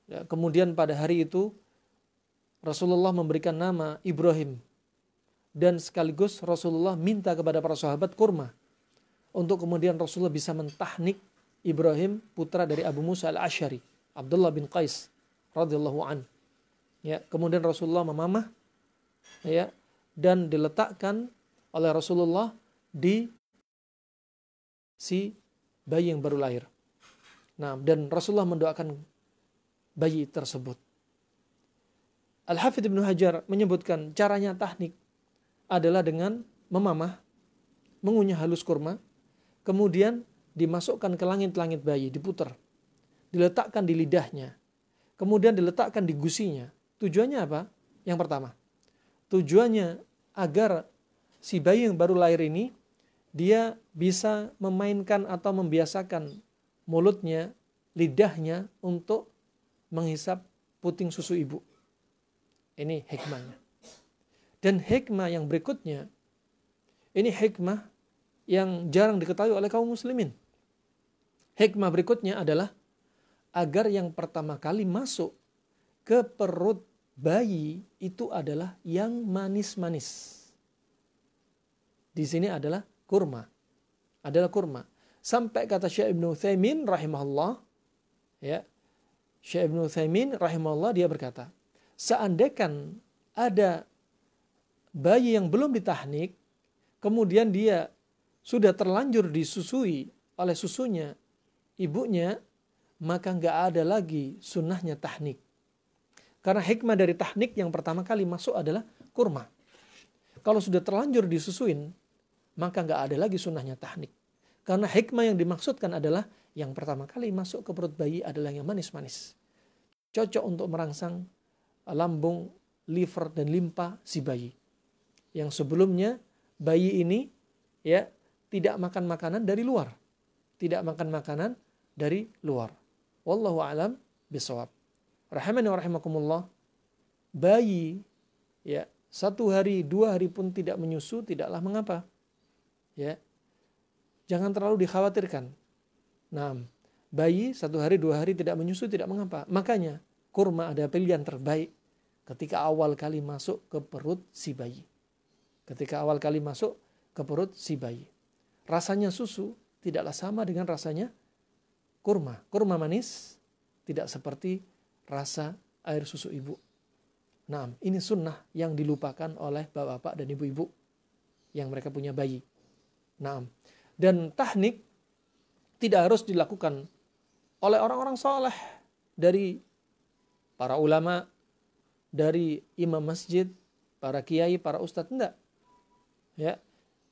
Ya, kemudian pada hari itu Rasulullah memberikan nama Ibrahim, dan sekaligus Rasulullah minta kepada para sahabat kurma untuk kemudian Rasulullah bisa mentahnik Ibrahim, putra dari Abu Musa al-Asy'ari, Abdullah bin Qais radhiyallahu an. Ya, kemudian Rasulullah memamah, ya, dan diletakkan oleh Rasulullah di si bayi yang baru lahir. Nah, dan Rasulullah mendoakan bayi tersebut. Al-Hafidz Ibnu Hajar menyebutkan caranya tahnik adalah dengan memamah, mengunyah halus kurma, kemudian dimasukkan ke langit-langit bayi, diputar, diletakkan di lidahnya, kemudian diletakkan di gusinya. Tujuannya apa? Yang pertama, tujuannya agar si bayi yang baru lahir ini dia bisa memainkan atau membiasakan mulutnya, lidahnya untuk menghisap puting susu ibu. Ini hikmahnya. Dan hikmah yang berikutnya, ini hikmah yang jarang diketahui oleh kaum muslimin. Hikmah berikutnya adalah agar yang pertama kali masuk ke perut bayi itu adalah yang manis-manis. Di sini adalah kurma. Adalah kurma. Sampai kata Syekh Ibnu Utsaimin rahimahullah, ya. Syekh Ibnu Utsaimin rahimahullah, dia berkata, seandainya ada bayi yang belum ditahnik, kemudian dia sudah terlanjur disusui oleh susunya ibunya, maka nggak ada lagi sunnahnya tahnik. Karena hikmah dari tahnik yang pertama kali masuk adalah kurma. Kalau sudah terlanjur disusuin, maka nggak ada lagi sunnahnya tahnik. Karena hikmah yang dimaksudkan adalah yang pertama kali masuk ke perut bayi adalah yang manis-manis. Cocok untuk merangsang lambung, liver, dan limpa si bayi. Yang sebelumnya bayi ini ya tidak makan makanan dari luar. Tidak makan makanan dari luar. Wallahu a'lam bishawab. Rahimani wa rahimakumullah, bayi ya 1 hari, 2 hari pun tidak menyusu tidaklah mengapa. Ya. Jangan terlalu dikhawatirkan. Nah, bayi 1 hari, 2 hari tidak menyusu tidak mengapa. Makanya kurma ada pilihan terbaik ketika awal kali masuk ke perut si bayi. Ketika awal kali masuk ke perut si bayi. Rasanya susu tidaklah sama dengan rasanya kurma. Kurma manis tidak seperti rasa air susu ibu. Nah, ini sunnah yang dilupakan oleh bapak-bapak dan ibu-ibu yang mereka punya bayi. Nah, dan tahnik tidak harus dilakukan oleh orang-orang saleh dari para ulama, dari imam masjid, para kiai, para ustadz, enggak. Ya,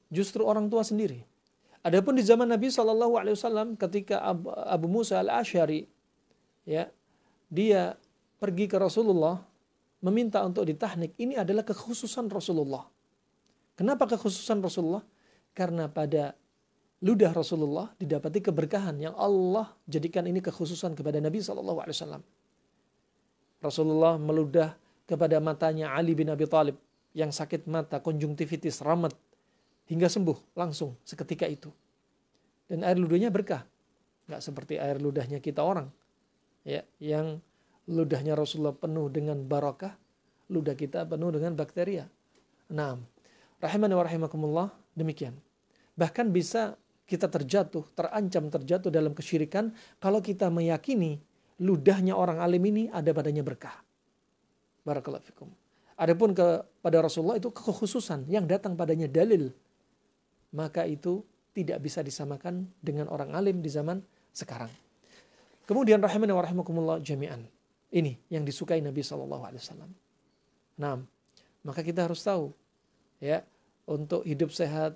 justru orang tua sendiri. Adapun di zaman Nabi SAW ketika Abu Musa al-Asy'ari, ya, dia pergi ke Rasulullah meminta untuk ditahnik, ini adalah kekhususan Rasulullah. Kenapa kekhususan Rasulullah? Karena pada ludah Rasulullah didapati keberkahan yang Allah jadikan ini kekhususan kepada Nabi SAW. Rasulullah meludah kepada matanya Ali bin Abi Thalib yang sakit mata, konjungtivitis, ramet, hingga sembuh langsung seketika itu. Dan air ludahnya berkah. Nggak seperti air ludahnya kita orang. Ya, yang ludahnya Rasulullah penuh dengan barakah, ludah kita penuh dengan bakteria. Nah, rahimani wa rahimakumullah, demikian. Bahkan bisa kita terancam terjatuh dalam kesyirikan kalau kita meyakini ludahnya orang alim ini ada padanya berkah. Barakallahu fikum. Adapun kepada Rasulullah itu kekhususan yang datang padanya dalil, maka itu tidak bisa disamakan dengan orang alim di zaman sekarang. Kemudian rahimani wa rahimakumullah jami'an. Ini yang disukai Nabi SAW. Nah, maka kita harus tahu, ya, untuk hidup sehat,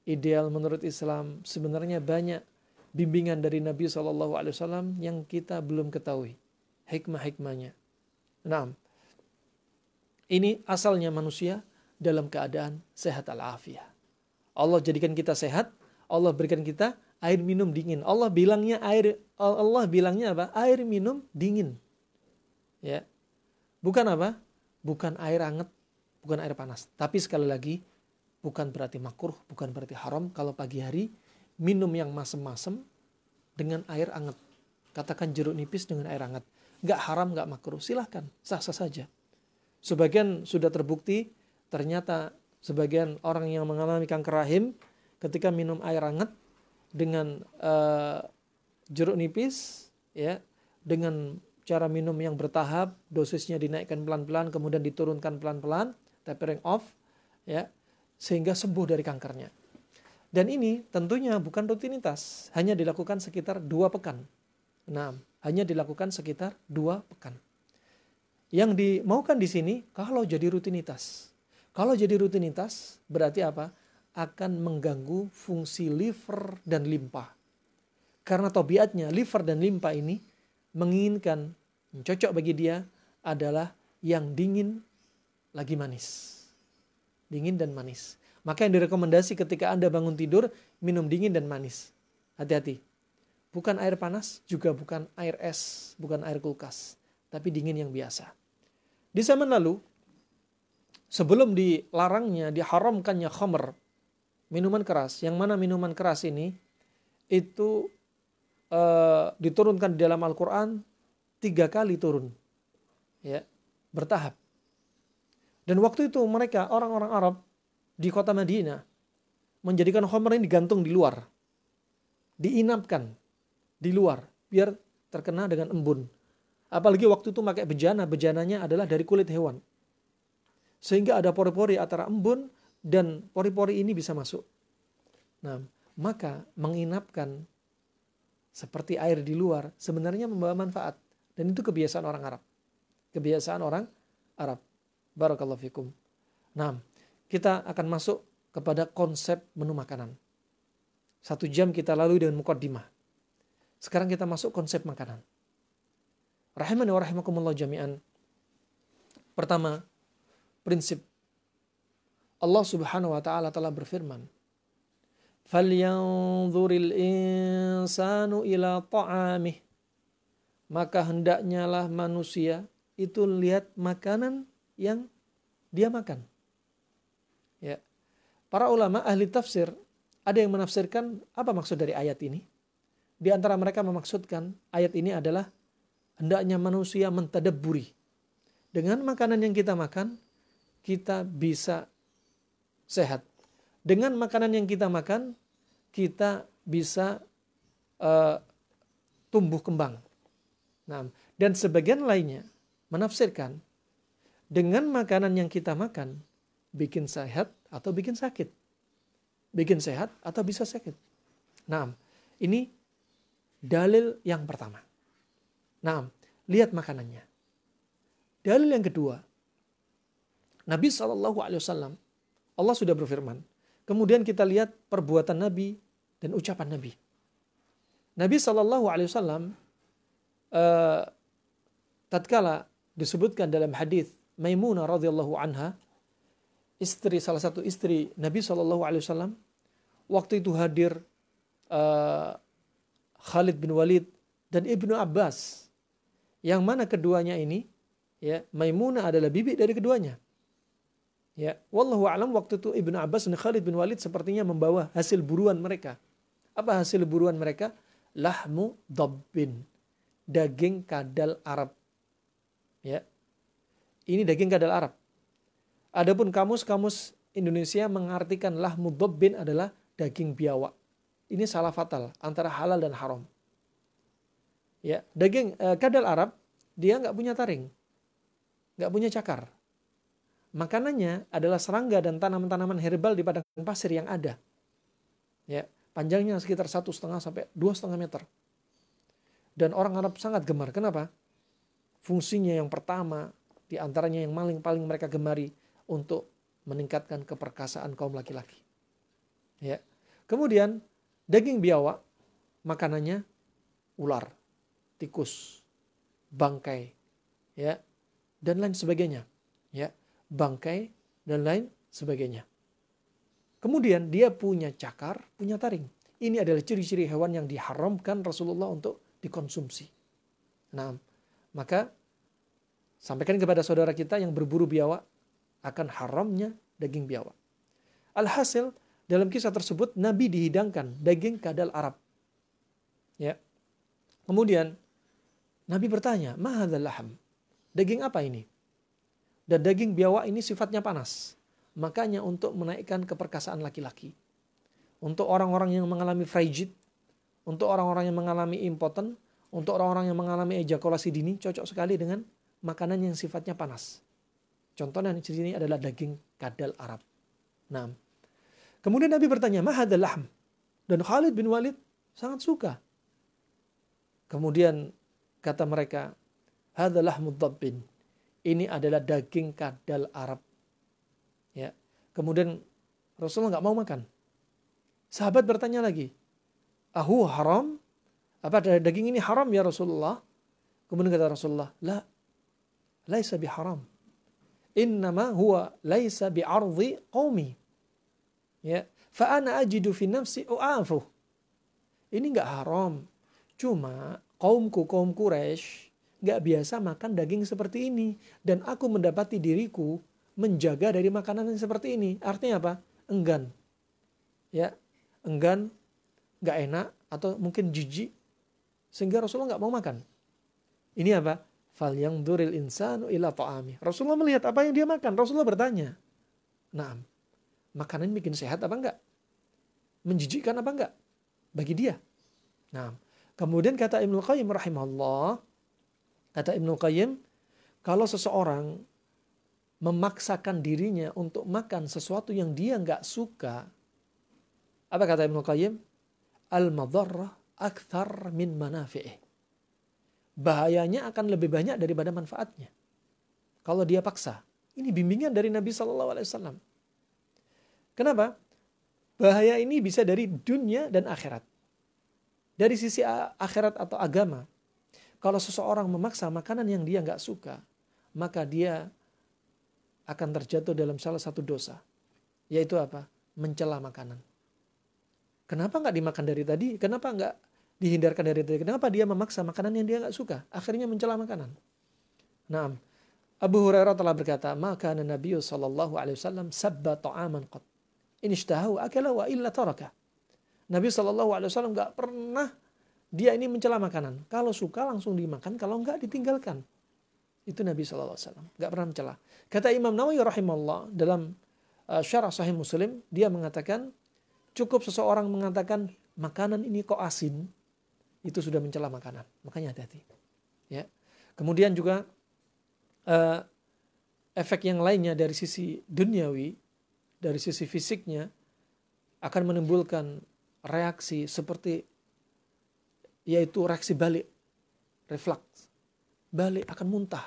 ideal menurut Islam, sebenarnya banyak bimbingan dari Nabi SAW yang kita belum ketahui hikmah-hikmahnya. Nah, ini asalnya manusia dalam keadaan sehat al-afiyah. Allah jadikan kita sehat, Allah berikan kita air minum dingin. Allah bilangnya apa? Air minum dingin. Ya. Bukan apa? Bukan air hangat, bukan air panas. Tapi sekali lagi, bukan berarti makruh, bukan berarti haram kalau pagi hari minum yang masem-masem dengan air hangat. Katakan jeruk nipis dengan air hangat. Enggak haram, enggak makruh. Silahkan, sah-sah saja. Sebagian sudah terbukti, ternyata sebagian orang yang mengalami kanker rahim ketika minum air hangat dengan jeruk nipis, ya, dengan cara minum yang bertahap, dosisnya dinaikkan pelan-pelan, kemudian diturunkan pelan-pelan, tapering off, ya, sehingga sembuh dari kankernya. Dan ini tentunya bukan rutinitas, hanya dilakukan sekitar 2 pekan. Nah, hanya dilakukan sekitar 2 pekan. Yang dimaukan di sini kalau jadi rutinitas. Kalau jadi rutinitas berarti apa? Akan mengganggu fungsi liver dan limpa. Karena tabiatnya liver dan limpa ini menginginkan, cocok bagi dia adalah yang dingin lagi manis. Dingin dan manis. Maka yang direkomendasi ketika Anda bangun tidur, minum dingin dan manis. Hati-hati. Bukan air panas, juga bukan air es, bukan air kulkas. Tapi dingin yang biasa. Di zaman lalu, sebelum dilarangnya, diharamkannya khamr, minuman keras, yang mana minuman keras ini, itu diturunkan di dalam Al-Quran 3 kali turun. Ya, bertahap. Dan waktu itu mereka, orang-orang Arab, di kota Madinah, menjadikan khamr ini digantung di luar. Diinapkan di luar, biar terkena dengan embun. Apalagi waktu itu pakai bejana, bejananya adalah dari kulit hewan. Sehingga ada pori-pori antara embun dan pori-pori ini bisa masuk. Nah, maka menginapkan seperti air di luar sebenarnya membawa manfaat. Dan itu kebiasaan orang Arab. Kebiasaan orang Arab. Barakallahu fikum. Nah, kita akan masuk kepada konsep menu makanan. 1 jam kita lalui dengan muqaddimah. Sekarang kita masuk konsep makanan. Rahimani wa rahimakumullah jami'an. Pertama, prinsip. Allah Subhanahu wa taala telah berfirman, "Falyanzuril insanu ila ta'amih." Maka hendaknya lah manusia itu lihat makanan yang dia makan. Ya. Para ulama ahli tafsir ada yang menafsirkan apa maksud dari ayat ini. Di antara mereka memaksudkan ayat ini adalah hendaknya manusia mentadabburi. Dengan makanan yang kita makan, kita bisa sehat. Dengan makanan yang kita makan, kita bisa tumbuh kembang. Nah, dan sebagian lainnya menafsirkan dengan makanan yang kita makan bikin sehat atau bikin sakit. Bikin sehat atau bisa sakit. Nah, ini dalil yang pertama. Nah, lihat makanannya. Dalil yang kedua, Nabi SAW, Allah sudah berfirman. Kemudian kita lihat perbuatan Nabi dan ucapan Nabi. Nabi SAW tatkala disebutkan dalam hadis Maimunah radhiyallahu anha, salah satu istri Nabi SAW, waktu itu hadir Khalid bin Walid dan Ibnu Abbas, yang mana keduanya ini, ya, Maimunah adalah bibi dari keduanya. Ya, wallahu a'lam, waktu itu Ibnu Abbas dan Khalid bin Walid sepertinya membawa hasil buruan mereka. Apa hasil buruan mereka? Lahmu dabbin, daging kadal Arab. Ya. Ini daging kadal Arab. Adapun kamus-kamus Indonesia mengartikan lahmu dabbin adalah daging biawak. Ini salah fatal antara halal dan haram. Ya, daging kadal Arab dia nggak punya taring, nggak punya cakar. Makanannya adalah serangga dan tanaman-tanaman herbal di padang pasir yang ada. Ya, panjangnya sekitar 1,5 sampai 2,5 meter. Dan orang Arab sangat gemar. Kenapa? Fungsinya yang pertama, di antaranya yang paling mereka gemari untuk meningkatkan keperkasaan kaum laki-laki. Ya. Kemudian daging biawak makanannya ular, tikus, bangkai, ya, dan lain sebagainya. Ya, bangkai dan lain sebagainya. Kemudian dia punya cakar, punya taring. Ini adalah ciri-ciri hewan yang diharamkan Rasulullah untuk dikonsumsi. Nah, maka sampaikan kepada saudara kita yang berburu biawak akan haramnya daging biawak. Alhasil, dalam kisah tersebut Nabi dihidangkan daging kadal Arab. Ya. Kemudian Nabi bertanya, "Ma hadzal laham?" Daging apa ini? Dan daging biawak ini sifatnya panas. Makanya untuk menaikkan keperkasaan laki-laki. Untuk orang-orang yang mengalami frigid, untuk orang-orang yang mengalami impoten, untuk orang-orang yang mengalami ejakulasi dini, cocok sekali dengan makanan yang sifatnya panas. Contohnya di sini adalah daging kadal Arab. Nah, kemudian Nabi bertanya, "Ma hadzal lahm?" Dan Khalid bin Walid sangat suka. Kemudian kata mereka, "Hadzal lahmud dabbin." Ini adalah daging kadal Arab. Ya. Kemudian Rasulullah nggak mau makan. Sahabat bertanya lagi, "Ahu haram? Apa daging ini haram ya Rasulullah?" Kemudian kata Rasulullah, "La, laisa biharam. Innama huwa laisa bi'ardhi qaumi. Ya, fa ana ajidu fi nafsi u'afu." Ini nggak haram. Cuma kaum Quraisy nggak biasa makan daging seperti ini, dan aku mendapati diriku menjaga dari makanan yang seperti ini. Artinya apa? Enggan. Ya, enggan, nggak enak, atau mungkin jijik, sehingga Rasulullah nggak mau makan. Ini apa? Falyanzuril insanu ila ta'ami. Rasulullah melihat apa yang dia makan. Rasulullah bertanya, "Naam, makanan bikin sehat apa enggak? Menjijikkan apa enggak bagi dia?" Nah, kemudian kata Ibnu Qayyim rahimahullah, kata Ibnu Qayyim, kalau seseorang memaksakan dirinya untuk makan sesuatu yang dia enggak suka, apa kata Ibnu Qayyim? Al-madharrah akthar min manafi'ih. Bahayanya akan lebih banyak daripada manfaatnya kalau dia paksa. Ini bimbingan dari Nabi SAW. Kenapa? Bahaya ini bisa dari dunia dan akhirat. Dari sisi akhirat atau agama, kalau seseorang memaksa makanan yang dia nggak suka, maka dia akan terjatuh dalam salah satu dosa, yaitu apa? Mencela makanan. Kenapa nggak dimakan dari tadi? Kenapa nggak dihindarkan dari tadi? Kenapa dia memaksa makanan yang dia nggak suka? Akhirnya mencela makanan. Nah, Abu Hurairah telah berkata, "Maka Nabi sallallahu alaihi wasallam sabba ta'aman qat. In ishtahahu akala wa illa taraka." Nabi sallallahu alaihi wasallam nggak pernah dia ini mencela makanan. Kalau suka langsung dimakan, kalau nggak ditinggalkan. Itu Nabi sallallahu alaihi wasallam, nggak pernah mencela. Kata Imam Nawawi rahimahullah dalam Syarah Sahih Muslim, dia mengatakan cukup seseorang mengatakan makanan ini kok asin, itu sudah mencela makanan. Makanya hati-hati. Ya. Kemudian juga efek yang lainnya dari sisi duniawi, dari sisi fisiknya, akan menimbulkan reaksi seperti yaitu reaksi balik, refleks. Balik akan muntah.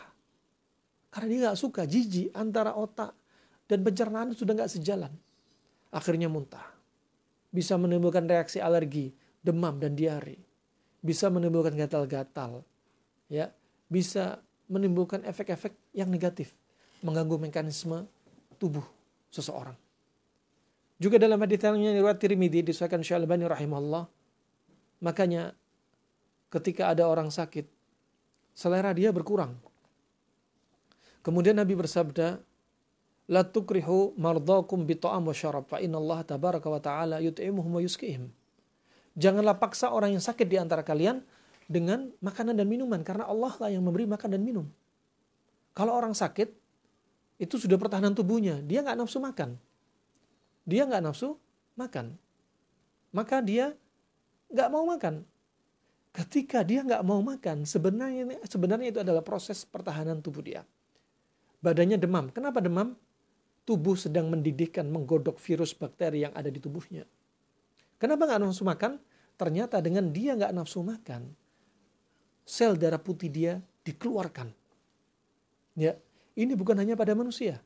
Karena dia gak suka, jijik antara otak dan pencernaan sudah gak sejalan. Akhirnya muntah. Bisa menimbulkan reaksi alergi, demam dan diare. Bisa menimbulkan gatal-gatal. Ya, bisa menimbulkan efek-efek yang negatif. Mengganggu mekanisme tubuh seseorang. Juga dalam hadits yang riwayat Tirmidzi disahkan Syekh Al-Albani rahimahullah. Makanya ketika ada orang sakit, selera dia berkurang. Kemudian Nabi bersabda, la tukrihu mardakum bi ta'am wa syarab fa innallaha tabaraka wa ta'ala yut'imuhum wa yusqihim. Janganlah paksa orang yang sakit di antara kalian dengan makanan dan minuman, karena Allah lah yang memberi makan dan minum. Kalau orang sakit, itu sudah pertahanan tubuhnya, dia nggak nafsu makan. Dia nggak nafsu makan. Maka dia nggak mau makan. Ketika dia nggak mau makan, sebenarnya itu adalah proses pertahanan tubuh dia. Badannya demam. Kenapa demam? Tubuh sedang mendidihkan, menggodok virus bakteri yang ada di tubuhnya. Kenapa nggak nafsu makan? Ternyata dengan dia nggak nafsu makan, sel darah putih dia dikeluarkan. Ya, ini bukan hanya pada manusia.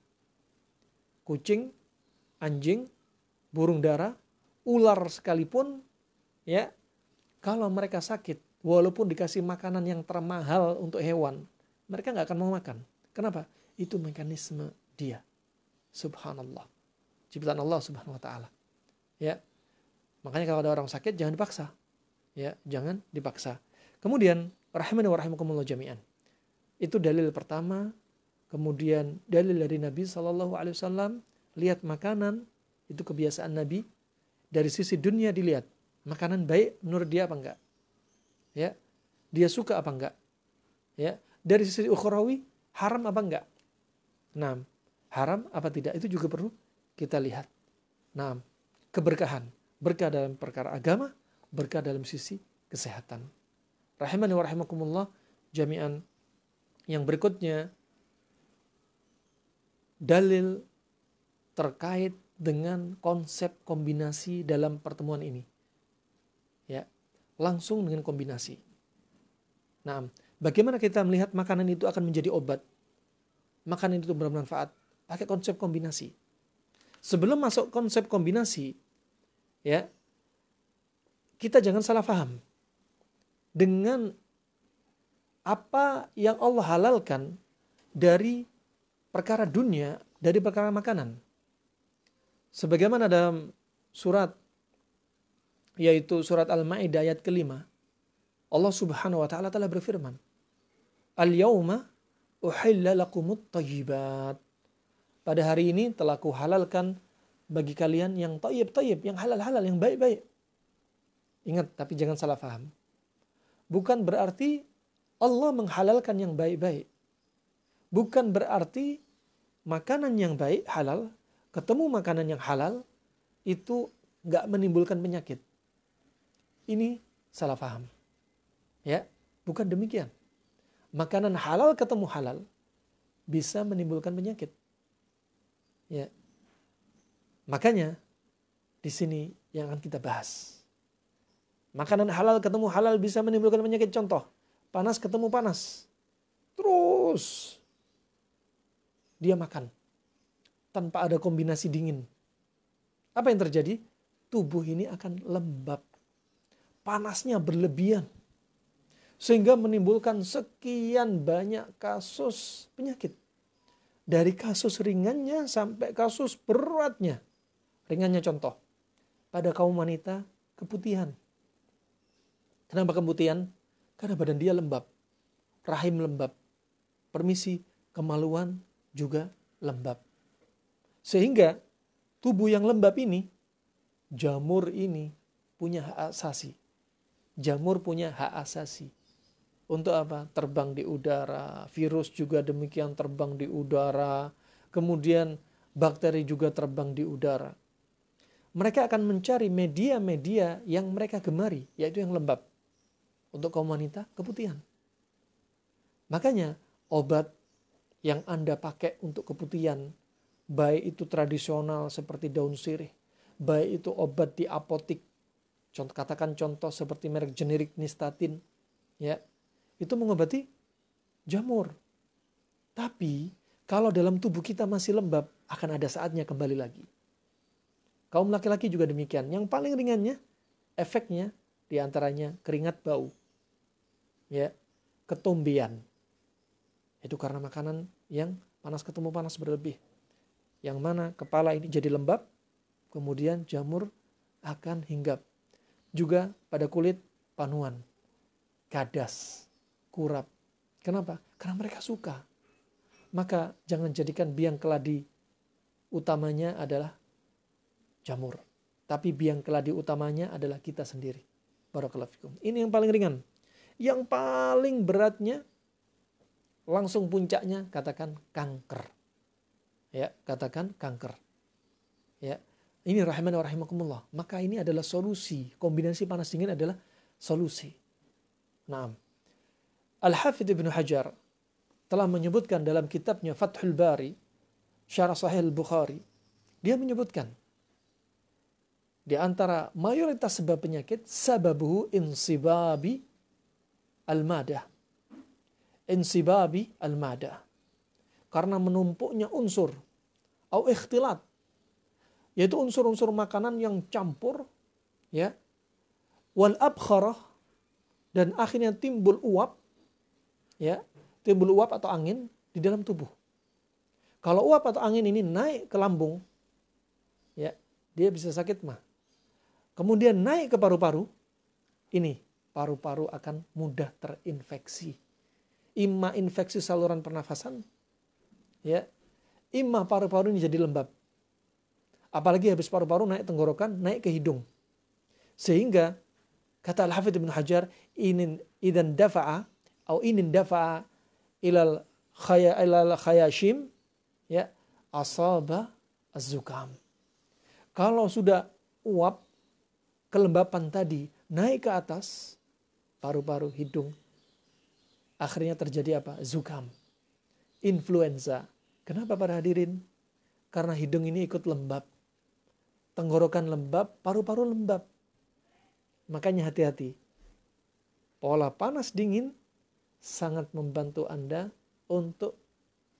Kucing, anjing, burung dara, ular sekalipun, ya, kalau mereka sakit, walaupun dikasih makanan yang termahal untuk hewan, mereka nggak akan mau makan. Kenapa? Itu mekanisme dia. Subhanallah. Ciptaan Allah subhanahu wa ta'ala. Ya. Makanya kalau ada orang sakit, jangan dipaksa. Ya, jangan dipaksa. Kemudian, rahimani wa rahimakumullah jami'an. Itu dalil pertama. Kemudian dalil dari Nabi SAW, lihat makanan, itu kebiasaan Nabi. Dari sisi dunia dilihat, makanan baik menurut dia apa enggak? Ya, dia suka apa enggak? Ya, dari sisi ukhrawi, haram apa enggak? Nah, haram apa tidak? Itu juga perlu kita lihat. Nah, keberkahan, berkah dalam perkara agama, berkah dalam sisi kesehatan. Rahimani wa rahimakumullah jami'an. Yang berikutnya, dalil terkait dengan konsep kombinasi dalam pertemuan ini. Ya, langsung dengan kombinasi. Nah, bagaimana kita melihat makanan itu akan menjadi obat? Makanan itu bermanfaat. Pakai konsep kombinasi. Sebelum masuk konsep kombinasi, ya, kita jangan salah paham dengan apa yang Allah halalkan dari perkara dunia, dari perkara makanan. Sebagaimana dalam surat, yaitu surat Al-Ma'idah ayat ke-5, Allah subhanahu wa ta'ala telah berfirman, Al-yawma uhilla lakumut thayyibat. Pada hari ini telah kuhalalkan bagi kalian yang thayyib, yang halal-halal, yang baik-baik. Ingat, tapi jangan salah paham. Bukan berarti Allah menghalalkan yang baik-baik. Bukan berarti makanan yang baik, halal, ketemu makanan yang halal, itu gak menimbulkan penyakit. Ini salah paham. Ya, bukan demikian. Makanan halal ketemu halal bisa menimbulkan penyakit. Ya. Makanya di sini yang akan kita bahas. Makanan halal ketemu halal bisa menimbulkan penyakit. Contoh, panas ketemu panas. Terus dia makan tanpa ada kombinasi dingin. Apa yang terjadi? Tubuh ini akan lembab. Panasnya berlebihan. Sehingga menimbulkan sekian banyak kasus penyakit. Dari kasus ringannya sampai kasus beratnya. Ringannya contoh. Pada kaum wanita, keputihan. Kenapa keputihan? Karena badan dia lembab. Rahim lembab. Permisi, kemaluan juga lembab. Sehingga tubuh yang lembab ini, jamur ini punya hak asasi. Jamur punya hak asasi. Untuk apa? Terbang di udara. Virus juga demikian terbang di udara. Kemudian bakteri juga terbang di udara. Mereka akan mencari media-media yang mereka gemari, yaitu yang lembab. Untuk kaum wanita, keputihan. Makanya obat yang Anda pakai untuk keputihan, baik itu tradisional seperti daun sirih, baik itu obat di apotik, katakan contoh seperti merek generik Nystatin, ya, itu mengobati jamur. Tapi kalau dalam tubuh kita masih lembab, akan ada saatnya kembali lagi. Kaum laki-laki juga demikian. Yang paling ringannya, efeknya diantaranya keringat bau, ya, ketombean. Itu karena makanan yang panas ketemu panas berlebih. Yang mana kepala ini jadi lembab, kemudian jamur akan hinggap. Juga pada kulit panuan, gadas, kurap. Kenapa? Karena mereka suka. Maka jangan jadikan biang keladi utamanya adalah jamur. Tapi biang keladi utamanya adalah kita sendiri. Barakallahu fikum. Ini yang paling ringan. Yang paling beratnya, langsung puncaknya katakan kanker. Ya, katakan kanker. Ya, ini rahimani wa rahimakumullah. Maka ini adalah solusi. Kombinasi panas dingin adalah solusi. Naam. Al-Hafidz Ibnu Hajar telah menyebutkan dalam kitabnya Fathul Bari, Syarah Sahih Al-Bukhari, dia menyebutkan di antara mayoritas sebab penyakit, sababuhu insibabi al-madah. Insibabi al-madah. Karena menumpuknya unsur atau ikhtilat, yaitu unsur-unsur makanan yang campur, ya, wal abkharah, dan akhirnya timbul uap, ya, timbul uap atau angin di dalam tubuh. Kalau uap atau angin ini naik ke lambung, ya, dia bisa sakit mah. Kemudian naik ke paru-paru, ini paru-paru akan mudah terinfeksi. Imma infeksi saluran pernafasan, ya, imma paru-paru ini jadi lembab. Apalagi habis paru-paru naik tenggorokan, naik ke hidung. Sehingga kata Al-Hafidz Ibnu Hajar, idan dafa'a atau inin dafa'a ilal khayashim, ya, asaba az-zukam. Kalau sudah uap, kelembapan tadi naik ke atas paru-paru, hidung, akhirnya terjadi apa? Zukam, influenza. Kenapa para hadirin? Karena hidung ini ikut lembab, tenggorokan lembab, paru-paru lembab. Makanya hati-hati. Pola panas dingin sangat membantu Anda untuk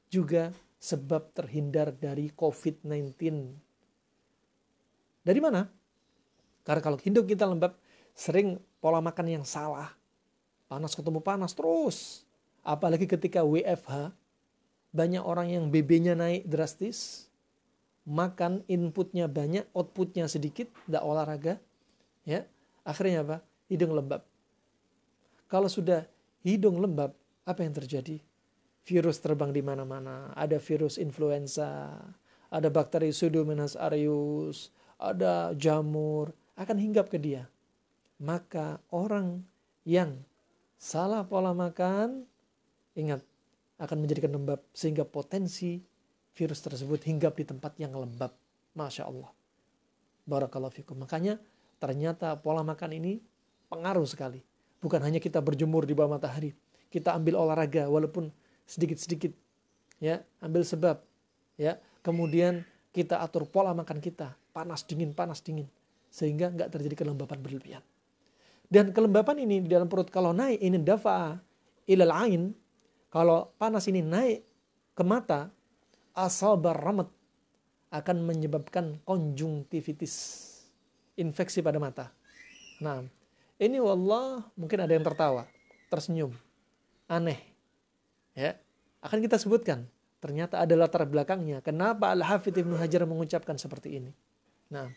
juga sebab terhindar dari COVID-19. Dari mana? Karena kalau hidung kita lembab, sering pola makan yang salah. Panas ketemu panas terus. Apalagi ketika WFH, banyak orang yang BB-nya naik drastis, makan inputnya banyak, outputnya sedikit, tidak olahraga, ya, akhirnya apa? Hidung lembab. Kalau sudah hidung lembab, apa yang terjadi? Virus terbang di mana-mana. Ada virus influenza, ada bakteri Pseudomonas aureus, ada jamur, akan hinggap ke dia. Maka orang yang salah pola makan, ingat, akan menjadikan lembab, sehingga potensi virus tersebut hinggap di tempat yang lembab. Masya Allah. Barakallahu fikum. Makanya ternyata pola makan ini pengaruh sekali. Bukan hanya kita berjemur di bawah matahari. Kita ambil olahraga walaupun sedikit-sedikit. Ya, ambil sebab. Ya, kemudian kita atur pola makan kita. Panas dingin. Sehingga nggak terjadi kelembapan berlebihan. Dan kelembapan ini di dalam perut kalau naik, ini dafa'a ilal ain. Kalau panas ini naik ke mata, asabar ramat, akan menyebabkan konjungtivitis, infeksi pada mata. Nah, ini wallah mungkin ada yang tertawa, tersenyum, aneh. Ya, akan kita sebutkan. Ternyata ada latar belakangnya. Kenapa Al-Hafidz Ibnu Hajar mengucapkan seperti ini? Nah,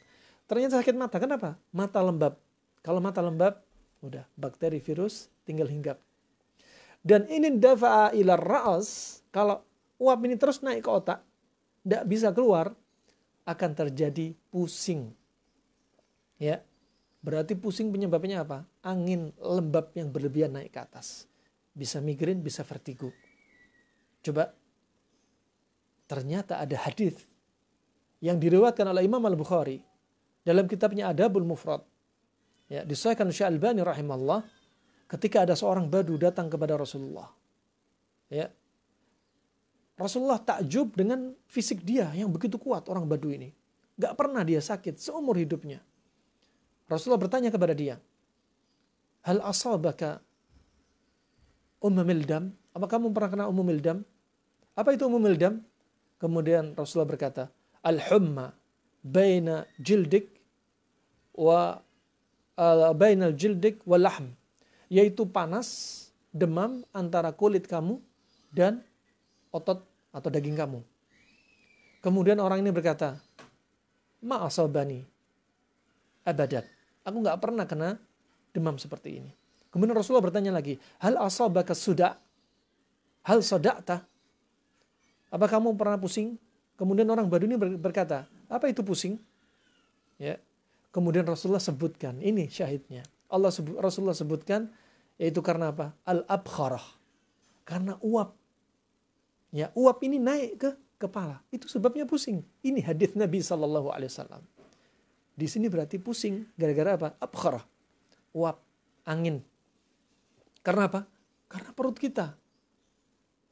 ternyata sakit mata. Kenapa? Mata lembab. Kalau mata lembab, udah bakteri virus tinggal hinggap. Dan ini dafa'a ila ra'as, kalau uap ini terus naik ke otak, tidak bisa keluar, akan terjadi pusing. Ya, berarti pusing penyebabnya apa? Angin lembab yang berlebihan naik ke atas. Bisa migrain, bisa vertigo. Coba, ternyata ada hadis yang diriwayatkan oleh Imam Al-Bukhari dalam kitabnya Adabul Mufrad. Ya, disahihkan Syekh Al-Albani rahimahullah, ketika ada seorang badu datang kepada Rasulullah. Ya. Rasulullah takjub dengan fisik dia yang begitu kuat, orang badu ini. Gak pernah dia sakit seumur hidupnya. Rasulullah bertanya kepada dia, hal asabaka Mildam? Apa kamu pernah kena Mildam? Apa itu Mildam? Kemudian Rasulullah berkata, al-humma baina jildik wa bainal jildik wal lahm, yaitu panas, demam antara kulit kamu dan otot atau daging kamu. Kemudian orang ini berkata, ma asabani abadan, aku nggak pernah kena demam seperti ini. Kemudian Rasulullah bertanya lagi, hal asabaka suda, hal sodakta, apa kamu pernah pusing? Kemudian orang Badui ini berkata, apa itu pusing? Ya. Kemudian Rasulullah sebutkan, ini syahidnya. Rasulullah sebutkan, yaitu karena apa? Al-abkharah, karena uap. Ya, uap ini naik ke kepala, itu sebabnya pusing. Ini hadis Nabi SAW. Di sini berarti pusing gara-gara apa? Abkharah, uap, angin. Karena apa? Karena perut kita.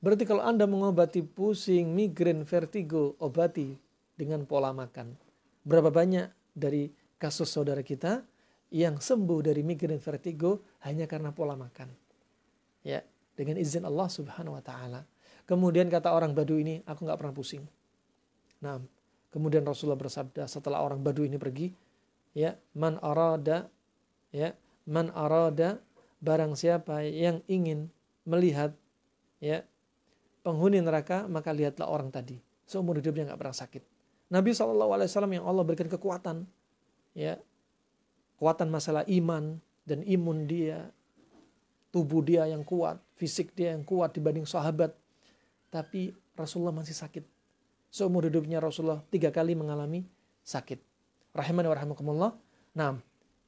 Berarti kalau Anda mengobati pusing, migrain, vertigo, obati dengan pola makan. Berapa banyak dari kasus saudara kita yang sembuh dari migrain, vertigo hanya karena pola makan. Ya, dengan izin Allah Subhanahu wa taala. Kemudian kata orang Badui ini, aku nggak pernah pusing. Nah, kemudian Rasulullah bersabda setelah orang Badui ini pergi, ya, man arada barang siapa yang ingin melihat, ya, penghuni neraka, maka lihatlah orang tadi. Seumur hidupnya nggak pernah sakit. Nabi SAW yang Allah berikan kekuatan, ya, kekuatan masalah iman dan imun dia, tubuh dia yang kuat, fisik dia yang kuat dibanding sahabat. Tapi Rasulullah masih sakit. Seumur hidupnya Rasulullah 3 kali mengalami sakit. Rahimani wa rahimakumullah. Nah,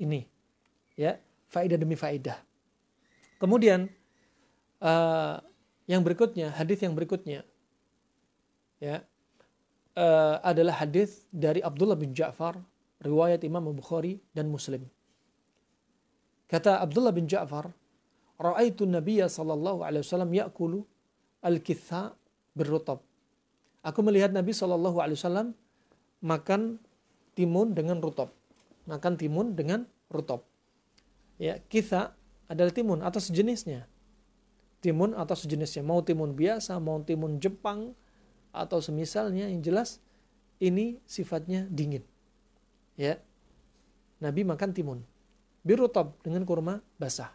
ini, ya, faedah demi faedah. Kemudian yang berikutnya, hadis yang berikutnya, ya, adalah hadis dari Abdullah bin Ja'far, riwayat Imam Bukhari dan Muslim. Kata Abdullah bin Ja'far, ra'aitu Nabiyya sallallahu alaihi wasallam ya'kulu al-kitha birrutab. Aku melihat Nabi sallallahu alaihi wasallam makan timun dengan rutab. Makan timun dengan rutab. Ya, kitha adalah timun atau sejenisnya. Timun atau sejenisnya. Mau timun biasa, mau timun Jepang, atau semisalnya, yang jelas ini sifatnya dingin. Ya, Nabi makan timun. Birutab, dengan kurma basah.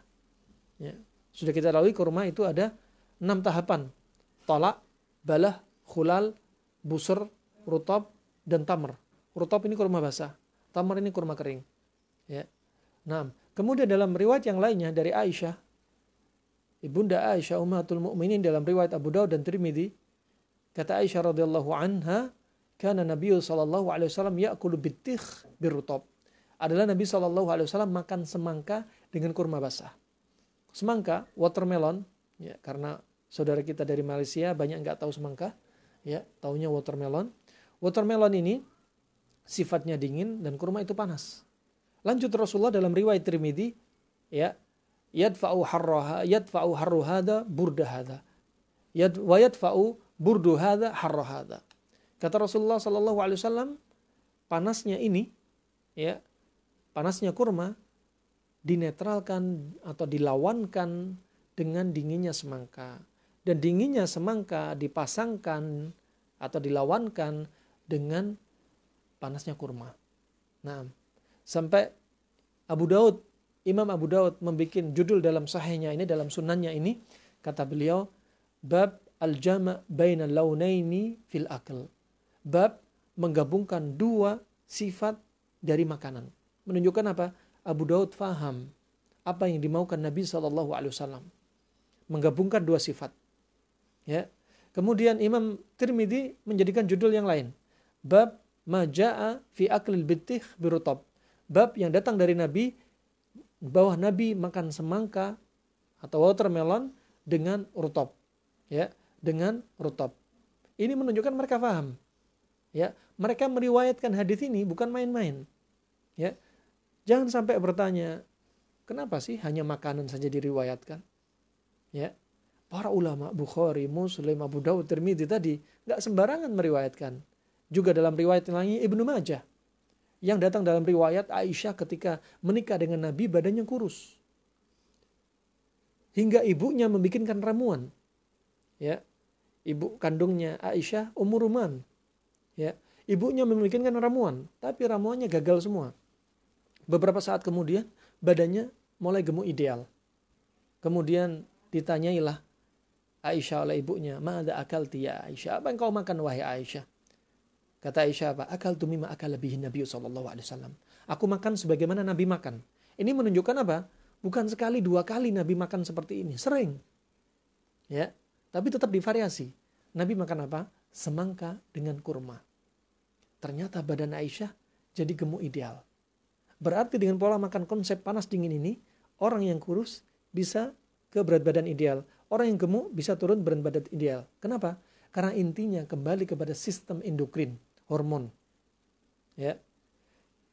Ya. Sudah kita lalui kurma itu ada 6 tahapan. Tolak, balah, khulal, busur, rutab, dan tamr. Rutab ini kurma basah. Tamr ini kurma kering. Ya. Nah, kemudian dalam riwayat yang lainnya dari Aisyah, Ibunda Aisyah Ummahatul Mukminin, dalam riwayat Abu Daud dan Tirmidzi, kata Aisyah radhiyallahu anha, kana Nabi sallallahu alaihi wasallam ya'kulu bitikh birutab. Adalah Nabi sallallahu alaihi wasallam makan semangka dengan kurma basah. Semangka, watermelon, ya, karena saudara kita dari Malaysia banyak enggak tahu semangka, ya, taunya watermelon. Watermelon ini sifatnya dingin dan kurma itu panas. Lanjut Rasulullah dalam riwayat Tirmidzi, ya, yadfa'u harru hadha burda hadha. Wa yadfa'u burdu hadha harra hadha. Kata Rasulullah sallallahu alaihi wasallam, panasnya ini, ya, panasnya kurma dinetralkan atau dilawankan dengan dinginnya semangka. Dan dinginnya semangka dipasangkan atau dilawankan dengan panasnya kurma. Nah, sampai Imam Abu Daud membuat judul dalam sahihnya ini, dalam sunannya ini, kata beliau, bab al-jama' baina launaini fil akl. Bab menggabungkan 2 sifat dari makanan. Menunjukkan apa? Abu Daud faham apa yang dimaukan Nabi SAW. Menggabungkan 2 sifat. Ya. Kemudian Imam Tirmidzi menjadikan judul yang lain. Bab maja'a fi aklil bitikh birutab. Bab yang datang dari Nabi, bahwa Nabi makan semangka atau watermelon dengan rutab. Ya, dengan rutab. Ini menunjukkan mereka faham. Ya, mereka meriwayatkan hadis ini bukan main-main. Ya. Jangan sampai bertanya, kenapa sih hanya makanan saja diriwayatkan? Ya. Para ulama Bukhari, Muslim, Abu Daud, Tirmidzi tadi enggak sembarangan meriwayatkan. Juga dalam riwayat lainnya Ibnu Majah. Yang datang dalam riwayat Aisyah ketika menikah dengan Nabi badannya kurus. Hingga ibunya membikinkan ramuan. Ya. Ibu kandungnya Aisyah Ummu Ruman. Ya. Ibunya membikinkan ramuan, tapi ramuannya gagal semua. Beberapa saat kemudian badannya mulai gemuk ideal. Kemudian ditanyailah Aisyah oleh ibunya, "Ma'adha akalti ya Aisyah? Apa yang kau makan wahai Aisyah?" Kata Aisyah apa? "Akaltu mimma akala bihi Nabi sallallahu alaihi wasallam." Aku makan sebagaimana Nabi makan. Ini menunjukkan apa? Bukan sekali dua kali Nabi makan seperti ini, sering. Ya, tapi tetap divariasi. Nabi makan apa? Semangka dengan kurma. Ternyata badan Aisyah jadi gemuk ideal. Berarti dengan pola makan konsep panas dingin ini, orang yang kurus bisa ke berat badan ideal. Orang yang gemuk bisa turun berat badan ideal. Kenapa? Karena intinya kembali kepada sistem endokrin, hormon. Ya.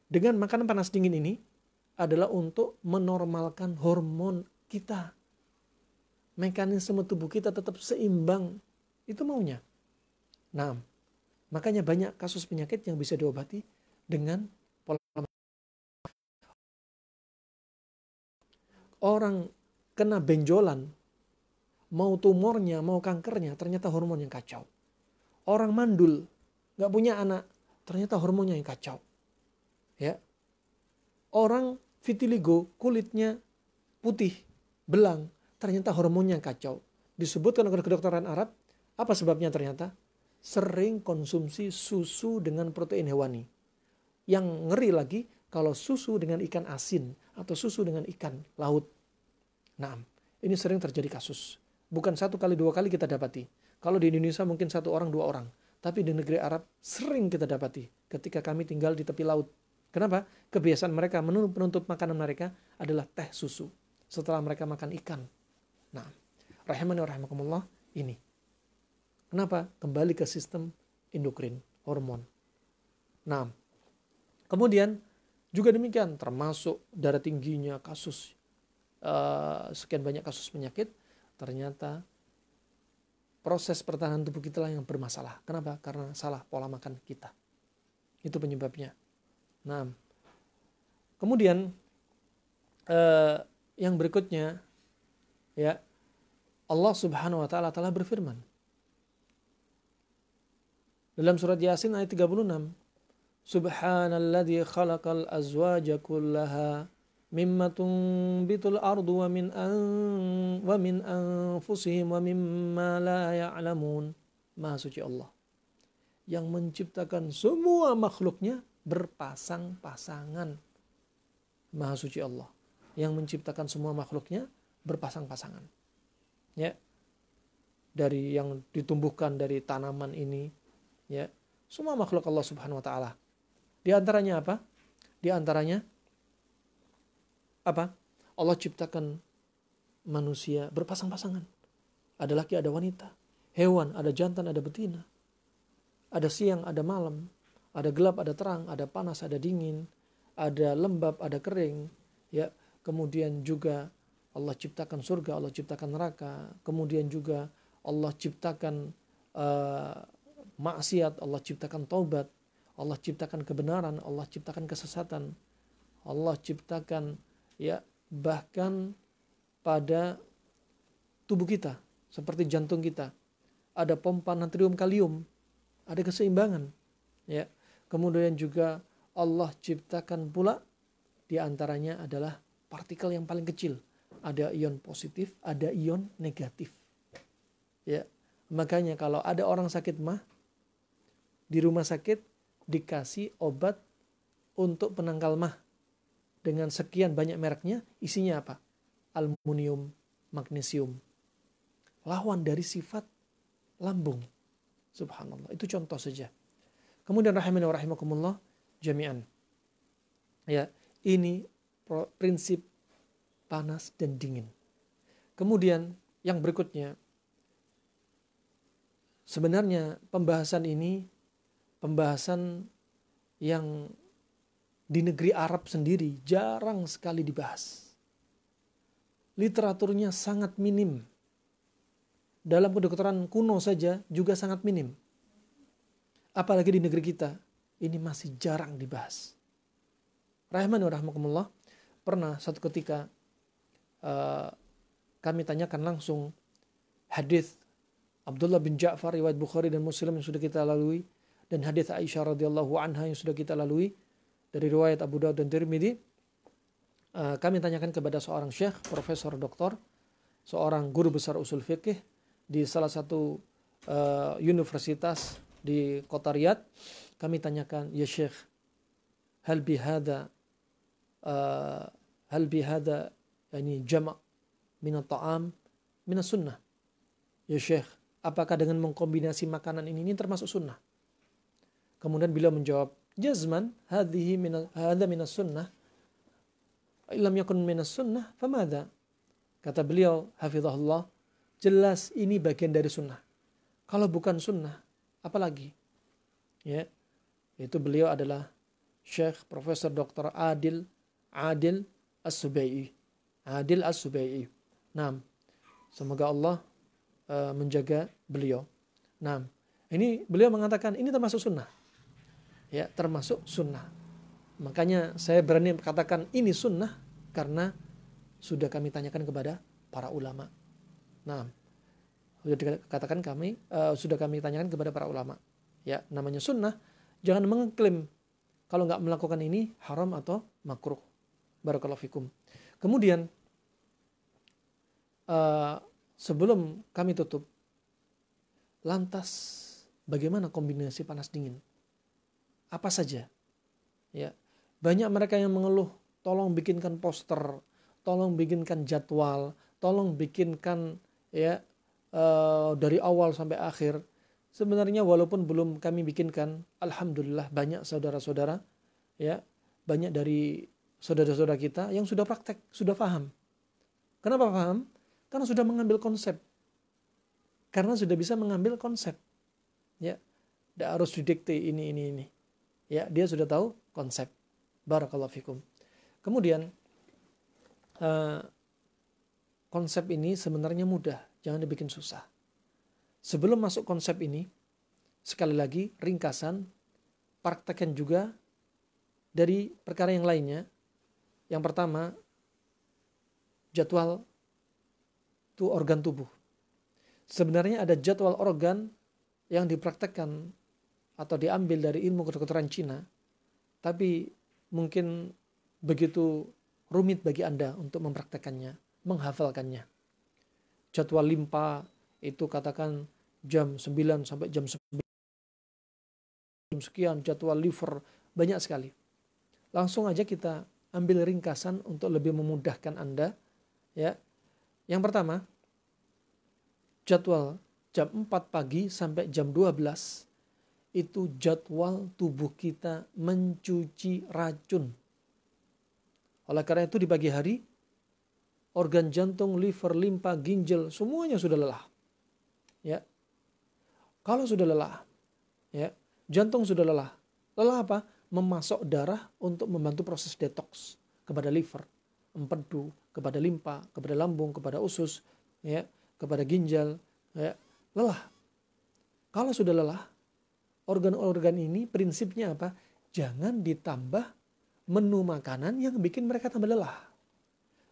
Dengan makanan panas dingin ini adalah untuk menormalkan hormon kita. Mekanisme tubuh kita tetap seimbang. Itu maunya. Nah, makanya banyak kasus penyakit yang bisa diobati dengan pola makan. Orang kena benjolan, mau tumornya, mau kankernya, ternyata hormon yang kacau. Orang mandul, gak punya anak, ternyata hormonnya yang kacau. Ya. Orang vitiligo, kulitnya putih, belang, ternyata hormonnya yang kacau. Disebutkan oleh kedokteran Arab, apa sebabnya ternyata? Sering konsumsi susu dengan protein hewani. Yang ngeri lagi, kalau susu dengan ikan asin atau susu dengan ikan laut. Nah, ini sering terjadi kasus. Bukan satu kali, dua kali kita dapati. Kalau di Indonesia mungkin satu orang, dua orang. Tapi di negeri Arab sering kita dapati ketika kami tinggal di tepi laut. Kenapa? Kebiasaan mereka, menu penutup makanan mereka adalah teh susu. Setelah mereka makan ikan. Nah, rahimani wa rahimakumullah, ini. Kenapa? Kembali ke sistem endokrin, hormon. Nah, kemudian juga demikian, termasuk darah tingginya, kasus sekian banyak kasus penyakit, ternyata proses pertahanan tubuh kita lah yang bermasalah. Kenapa? Karena salah pola makan kita. Itu penyebabnya. Nah, kemudian yang berikutnya, ya, Allah Subhanahu wa taala telah berfirman dalam surat Yasin ayat 36, Subhanalladzi khalaqal azwaja kullaha mimma tunbitul ardu wa min anfusihim wa mimma la ya'lamun. Maha suci Allah yang menciptakan semua makhluknya berpasang-pasangan. Maha suci Allah yang menciptakan semua makhluknya berpasang-pasangan. Ya. Dari yang ditumbuhkan dari tanaman ini, ya, semua makhluk Allah Subhanahu wa taala. Di antaranya apa? Di antaranya apa? Allah ciptakan manusia berpasang-pasangan. Ada laki, ada wanita. Hewan, ada jantan, ada betina. Ada siang, ada malam. Ada gelap, ada terang. Ada panas, ada dingin. Ada lembab, ada kering. Ya, kemudian juga Allah ciptakan surga, Allah ciptakan neraka. Kemudian juga Allah ciptakan maksiat, Allah ciptakan taubat, Allah ciptakan kebenaran, Allah ciptakan kesesatan, Allah ciptakan, ya, bahkan pada tubuh kita seperti jantung kita ada pompa natrium kalium, ada keseimbangan, ya. Kemudian juga Allah ciptakan pula di antaranya adalah partikel yang paling kecil, ada ion positif, ada ion negatif, ya. Makanya kalau ada orang sakit mah di rumah sakit dikasih obat untuk penangkal mah dengan sekian banyak mereknya, isinya apa? Aluminium, magnesium. Lawan dari sifat lambung. Subhanallah. Itu contoh saja. Kemudian rahimani wa rahimakumullah jami'an. Ya, ini prinsip panas dan dingin. Kemudian yang berikutnya, sebenarnya pembahasan ini pembahasan yang di negeri Arab sendiri jarang sekali dibahas. Literaturnya sangat minim. Dalam kedokteran kuno saja juga sangat minim. Apalagi di negeri kita, ini masih jarang dibahas. rahimani wa rahmakumullah, pernah satu ketika kami tanyakan langsung hadis Abdullah bin Ja'far riwayat Bukhari dan Muslim yang sudah kita lalui, dan hadis Aisyah radhiyallahu anha yang sudah kita lalui dari riwayat Abu Daud dan Tirmidzi. Kami tanyakan kepada seorang syekh, profesor doktor, seorang guru besar usul fikih di salah satu universitas di kota Riyadh. Kami tanyakan, ya syekh, hal bihada yani jama' min at-ta'am min as-sunnah. Ya syekh, apakah dengan mengkombinasi makanan ini termasuk sunnah? Kemudian beliau menjawab, jazman hadha min as-sunnah. Illam yakun min as-sunnah famadha? Kata beliau hafizahullah, jelas ini bagian dari sunnah. Kalau bukan sunnah, apalagi? Ya, itu beliau adalah Syekh Profesor Dr. Adil As-Subai'i. Adil As-Subai'i. Nah, semoga Allah menjaga beliau. Nah, ini beliau mengatakan ini termasuk sunnah. Ya, termasuk sunnah. Makanya saya berani katakan ini sunnah karena sudah kami tanyakan kepada para ulama. Nah, sudah kami tanyakan kepada para ulama. Ya, namanya sunnah. Jangan mengklaim kalau nggak melakukan ini haram atau makruh. Barakallahu fikum. Kemudian sebelum kami tutup, lantas bagaimana kombinasi panas dingin? Apa saja? Ya, banyak mereka yang mengeluh, tolong bikinkan poster, tolong bikinkan jadwal, tolong bikinkan ya dari awal sampai akhir. Sebenarnya walaupun belum kami bikinkan, alhamdulillah banyak saudara-saudara, ya, banyak dari saudara-saudara kita yang sudah praktek, sudah paham. Kenapa paham? Karena sudah mengambil konsep. Karena sudah bisa mengambil konsep. Ya, tidak harus didikte ini. Ya, dia sudah tahu konsep. Barakallahu fikum. Kemudian konsep ini sebenarnya mudah, jangan dibikin susah. Sebelum masuk konsep ini, sekali lagi ringkasan, praktekkan juga dari perkara yang lainnya. Yang pertama, jadwal itu organ tubuh. Sebenarnya ada jadwal organ yang dipraktekkan atau diambil dari ilmu kedokteran Cina, tapi mungkin begitu rumit bagi Anda untuk mempraktekannya, menghafalkannya. Jadwal limpa itu katakan jam 9 sampai jam 9 sekian, jadwal liver banyak sekali. Langsung aja kita ambil ringkasan untuk lebih memudahkan Anda. Ya. Yang pertama, jadwal jam 4 pagi sampai jam 12 itu jadwal tubuh kita mencuci racun. Oleh karena itu di pagi hari, organ jantung, liver, limpa, ginjal, semuanya sudah lelah. Ya. Kalau sudah lelah, ya, jantung sudah lelah. Lelah apa? Memasok darah untuk membantu proses detox kepada liver, empedu, kepada limpa, kepada lambung, kepada usus, ya, kepada ginjal, ya. Lelah. Kalau sudah lelah, organ-organ ini prinsipnya apa? Jangan ditambah menu makanan yang bikin mereka tambah lelah.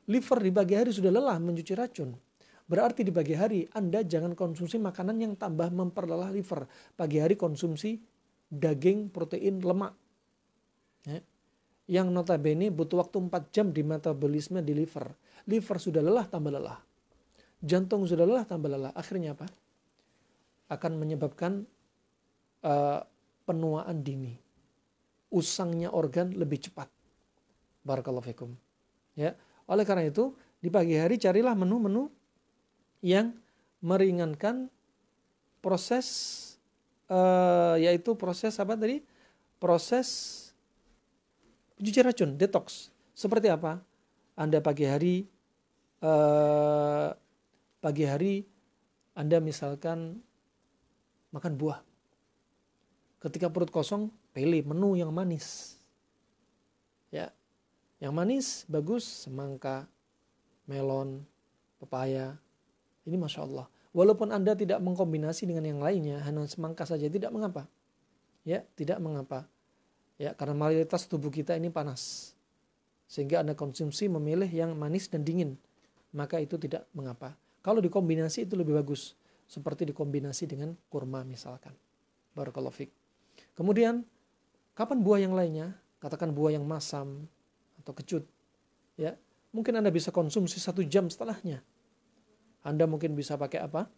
Liver di pagi hari sudah lelah mencuci racun. Berarti di pagi hari Anda jangan konsumsi makanan yang tambah memperlelah liver. Pagi hari konsumsi daging, protein, lemak. Ya. Yang notabene butuh waktu 4 jam di metabolisme di liver. Liver sudah lelah tambah lelah. Jantung sudah lelah tambah lelah. Akhirnya apa? Akan menyebabkan penuaan dini. Usangnya organ lebih cepat. Barakallahu fikum. Ya. Oleh karena itu, di pagi hari carilah menu-menu yang meringankan proses, yaitu proses apa tadi? Proses pencuci racun, detox. Seperti apa? Anda pagi hari Anda misalkan makan buah. Ketika perut kosong, pilih menu yang manis. Ya. Yang manis bagus, semangka, melon, pepaya. Ini Masya Allah. Walaupun Anda tidak mengkombinasi dengan yang lainnya, hanya semangka saja, tidak mengapa. Ya, tidak mengapa. Ya, karena mayoritas tubuh kita ini panas. sehingga Anda konsumsi memilih yang manis dan dingin, maka itu tidak mengapa. Kalau dikombinasi itu lebih bagus, seperti dikombinasi dengan kurma misalkan. Barakallahu fiik. Kemudian, kapan buah yang lainnya? Katakan buah yang masam atau kecut. Ya, mungkin Anda bisa konsumsi 1 jam setelahnya. Anda mungkin bisa pakai apa?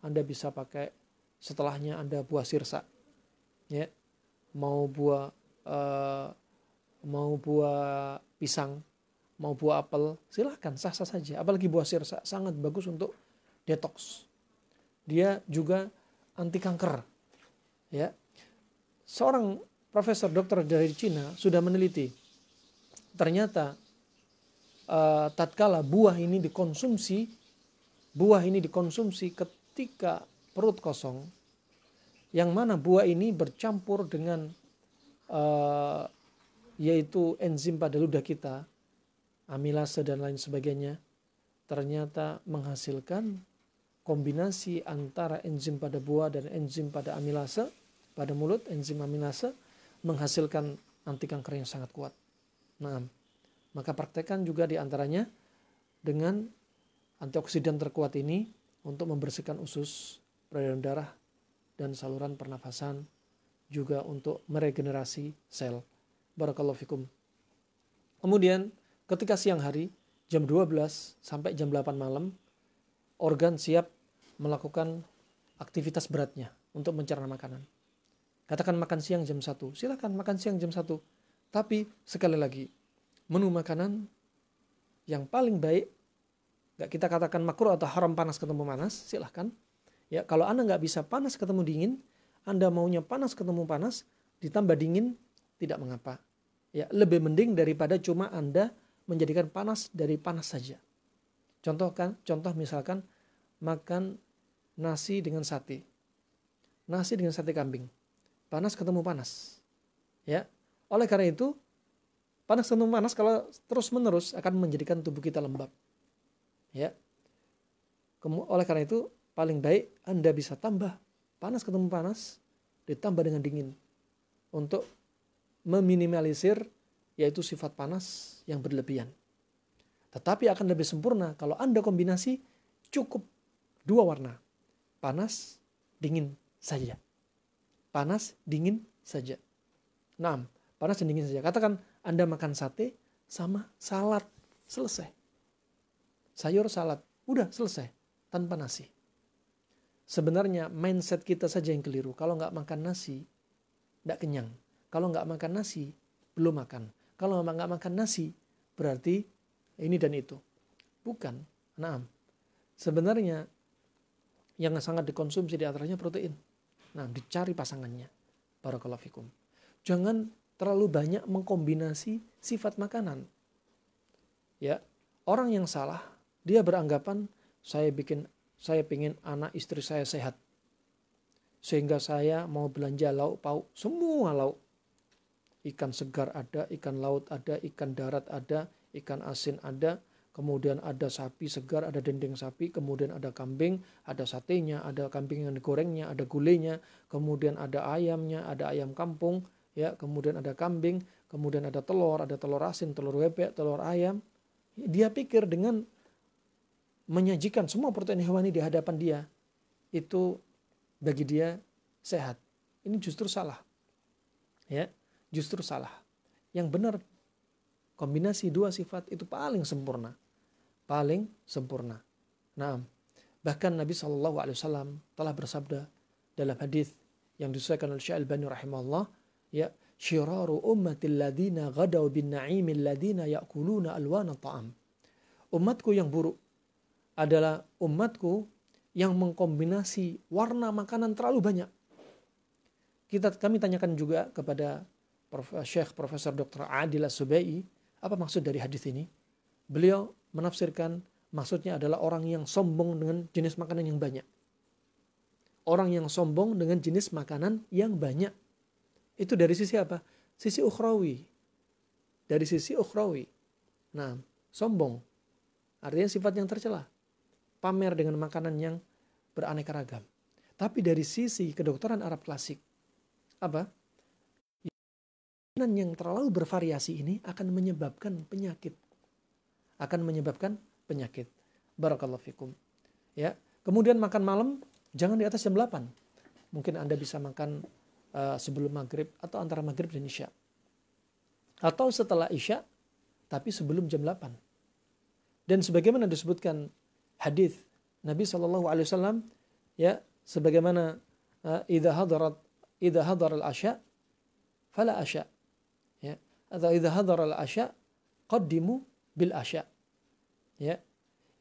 Anda bisa pakai setelahnya Anda buah sirsa. Ya, mau buah pisang, mau buah apel, silahkan, sah-sah saja. Apalagi buah sirsa sangat bagus untuk detox. Dia juga anti kanker. Ya, seorang profesor dokter dari Cina sudah meneliti. Ternyata tatkala buah ini dikonsumsi ketika perut kosong, yang mana buah ini bercampur dengan yaitu enzim pada ludah kita, amilase dan lain sebagainya, ternyata menghasilkan kombinasi antara enzim pada buah dan enzim pada amilase pada mulut, enzim amilase menghasilkan anti kanker yang sangat kuat. Nah, maka praktekkan juga diantaranya dengan antioksidan terkuat ini untuk membersihkan usus, peredaran darah, dan saluran pernafasan, juga untuk meregenerasi sel. Barakallahu fikum. Kemudian ketika siang hari, jam 12 sampai jam 8 malam, organ siap melakukan aktivitas beratnya untuk mencerna makanan. Katakan makan siang jam 1, silakan makan siang jam 1. Tapi sekali lagi, menu makanan yang paling baik, gak kita katakan makruh atau haram panas ketemu panas, silahkan. Ya, kalau Anda nggak bisa panas ketemu dingin, Anda maunya panas ketemu panas, ditambah dingin, tidak mengapa. Ya, lebih mending daripada cuma Anda menjadikan panas dari panas saja. Contoh misalkan makan nasi dengan sate. Nasi dengan sate kambing. Panas ketemu panas. Ya. Oleh karena itu, panas ketemu panas kalau terus-menerus akan menjadikan tubuh kita lembab. Ya. Oleh karena itu, paling baik Anda bisa tambah panas ketemu panas ditambah dengan dingin untuk meminimalisir yaitu sifat panas yang berlebihan. Tetapi akan lebih sempurna kalau Anda kombinasi cukup 2 warna. Panas, dingin saja. Panas, dingin saja. Nah, panas dan dingin saja. Katakan Anda makan sate sama salad, selesai. Sayur salad, udah selesai, tanpa nasi. Sebenarnya mindset kita saja yang keliru. Kalau nggak makan nasi, nggak kenyang. Kalau nggak makan nasi, belum makan. Kalau nggak makan nasi, berarti ini dan itu. Bukan. Nah, sebenarnya yang sangat dikonsumsi di antaranya protein. Nah, dicari pasangannya. Barakallahu fikum. Jangan terlalu banyak mengkombinasi sifat makanan. Ya, orang yang salah, dia beranggapan saya pengen anak istri saya sehat. Sehingga saya mau belanja lauk pauk, semua lauk. Ikan segar ada, ikan laut ada, ikan darat ada, ikan asin ada, kemudian ada sapi segar, ada dendeng sapi, kemudian ada kambing, ada satenya, ada kambing yang digorengnya, ada gulenya, kemudian ada ayamnya, ada ayam kampung, ya, kemudian ada kambing, kemudian ada telur asin, telur bebek, telur ayam. Dia pikir dengan menyajikan semua protein hewani di hadapan dia, itu bagi dia sehat. Ini justru salah. Ya, justru salah. Yang benar, kombinasi 2 sifat itu paling sempurna. Paling sempurna. Nah, bahkan Nabi SAW telah bersabda dalam hadis yang disuaikan oleh Syekh Al-Albani rahimahullah, ya, syiraru ummatil ladina ghadaw bin na'imil ladina ya'kuluna alwana ta'am. Umatku yang buruk adalah umatku yang mengkombinasi warna makanan terlalu banyak. Kami tanyakan juga kepada Syekh Profesor Dr. Adil As-Subai, apa maksud dari hadis ini? Beliau menafsirkan maksudnya adalah orang yang sombong dengan jenis makanan yang banyak. Orang yang sombong dengan jenis makanan yang banyak. Itu dari sisi apa? Sisi ukhrawi. Dari sisi ukhrawi. Nah, sombong artinya sifat yang tercela. Pamer dengan makanan yang beraneka ragam. Tapi dari sisi kedokteran Arab klasik, apa? makanan yang terlalu bervariasi ini akan menyebabkan penyakit. Barakallahu fikum. Ya. Kemudian makan malam jangan di atas jam 8. Mungkin Anda bisa makan sebelum maghrib atau antara maghrib dan isya. Atau setelah isya tapi sebelum jam 8. Dan sebagaimana disebutkan hadis Nabi SAW, ya, sebagaimana idza hadar al-asya fala asya, ya, atau idza hadar al-asya qaddimu bil asya, ya,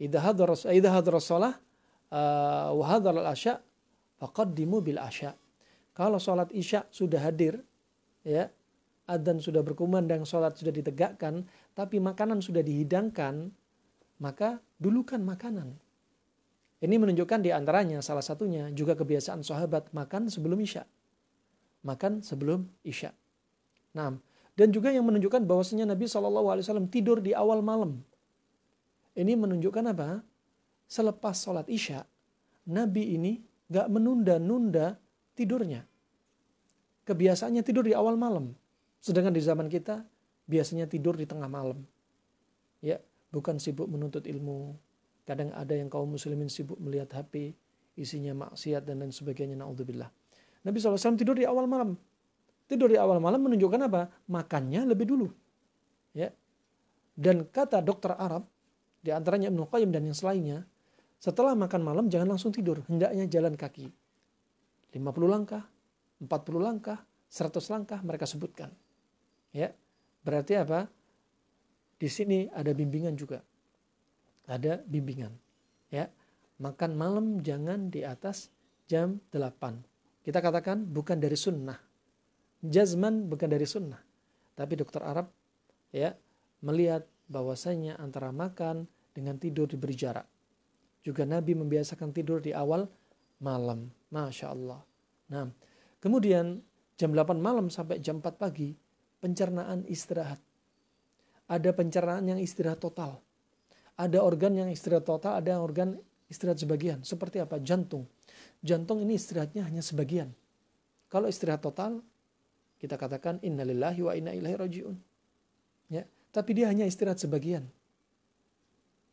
idza hadar as-shalah wa hadar al-asya faqaddimu bil asya. Kalau salat isya sudah hadir, ya, adzan sudah berkumandang, salat sudah ditegakkan, tapi makanan sudah dihidangkan, maka dulukan makanan. Ini menunjukkan di antaranya salah satunya juga kebiasaan sahabat makan sebelum isya. Nah, dan juga yang menunjukkan bahwasanya Nabi SAW tidur di awal malam. Ini menunjukkan apa? Selepas sholat isya, Nabi ini gak menunda-nunda tidurnya. Kebiasaannya tidur di awal malam. Sedangkan di zaman kita biasanya tidur di tengah malam. Ya, bukan sibuk menuntut ilmu. Kadang ada yang kaum muslimin sibuk melihat HP, isinya maksiat dan lain sebagainya. Na'udzubillah. Nabi SAW tidur di awal malam. Tidur di awal malam menunjukkan apa? Makannya lebih dulu. Ya. Dan kata dokter Arab, di antaranya Ibnu Qayyim dan yang selainnya, setelah makan malam jangan langsung tidur. Hendaknya jalan kaki. 50 langkah, 40 langkah, 100 langkah mereka sebutkan. Ya. Berarti apa? Di sini ada bimbingan juga. Ada bimbingan. Ya. Makan malam jangan di atas jam 8. Kita katakan bukan dari sunnah. Jazman bukan dari sunnah. Tapi dokter Arab, ya, melihat bahwasanya antara makan dengan tidur diberi jarak. Juga Nabi membiasakan tidur di awal malam. Masya Allah. Nah, kemudian jam 8 malam sampai jam 4 pagi, pencernaan istirahat. Ada pencernaan yang istirahat total. Ada organ yang istirahat total, ada organ istirahat sebagian. Seperti apa? Jantung. Jantung ini istirahatnya hanya sebagian. Kalau istirahat total, kita katakan innalillahi wa inna ilaihi raji'un. Ya, tapi dia hanya istirahat sebagian.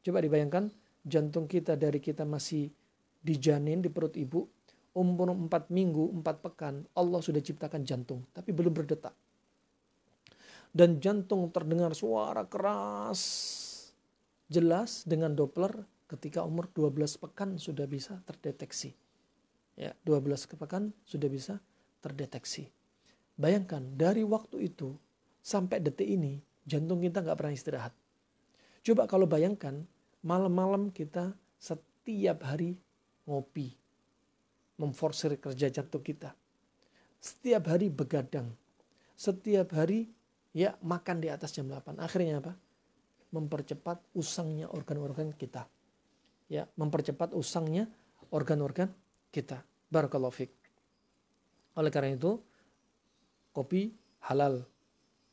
Coba dibayangkan, jantung kita dari kita masih di janin di perut ibu, umur 4 minggu, 4 pekan, Allah sudah ciptakan jantung, tapi belum berdetak. Dan jantung terdengar suara keras, jelas dengan Doppler ketika umur 12 pekan sudah bisa terdeteksi. Ya, 12 pekan sudah bisa terdeteksi. Bayangkan dari waktu itu sampai detik ini jantung kita gak pernah istirahat. Coba kalau bayangkan malam-malam kita setiap hari ngopi, memforsir kerja jantung kita. Setiap hari begadang. Setiap hari ya makan di atas jam 8. Akhirnya apa? Mempercepat usangnya organ-organ kita. Ya, mempercepat usangnya organ-organ kita. Barakallahu fiik. Oleh karena itu, kopi halal.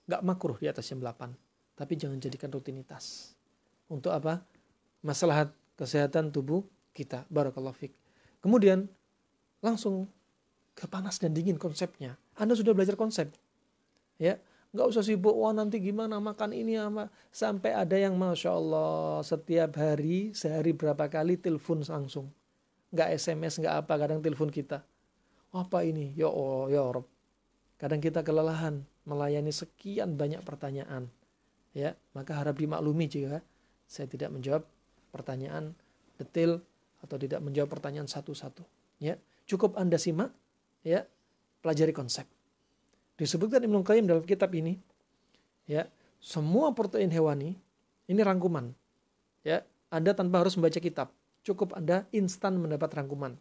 Gak makruh di atas jam 8. Tapi jangan jadikan rutinitas. Untuk apa? Maslahat kesehatan tubuh kita. Barakallahu fiik. Kemudian, langsung ke panas dan dingin konsepnya. Anda sudah belajar konsep. Ya, gak usah sibuk, wah nanti gimana makan ini apa. Sampai ada yang Masya Allah, setiap hari, sehari berapa kali telepon langsung. Gak SMS, gak apa, kadang telepon kita. Apa ini? Ya Allah, ya Rabb. Kadang kita kelelahan melayani sekian banyak pertanyaan. Ya, maka harap dimaklumi jika saya tidak menjawab pertanyaan detail atau tidak menjawab pertanyaan satu-satu. Ya, cukup Anda simak, ya, pelajari konsep. Disebutkan Ibnu Qayyim dalam kitab ini, ya, semua protein hewani ini rangkuman. Ya, Anda tanpa harus membaca kitab, cukup Anda instan mendapat rangkuman.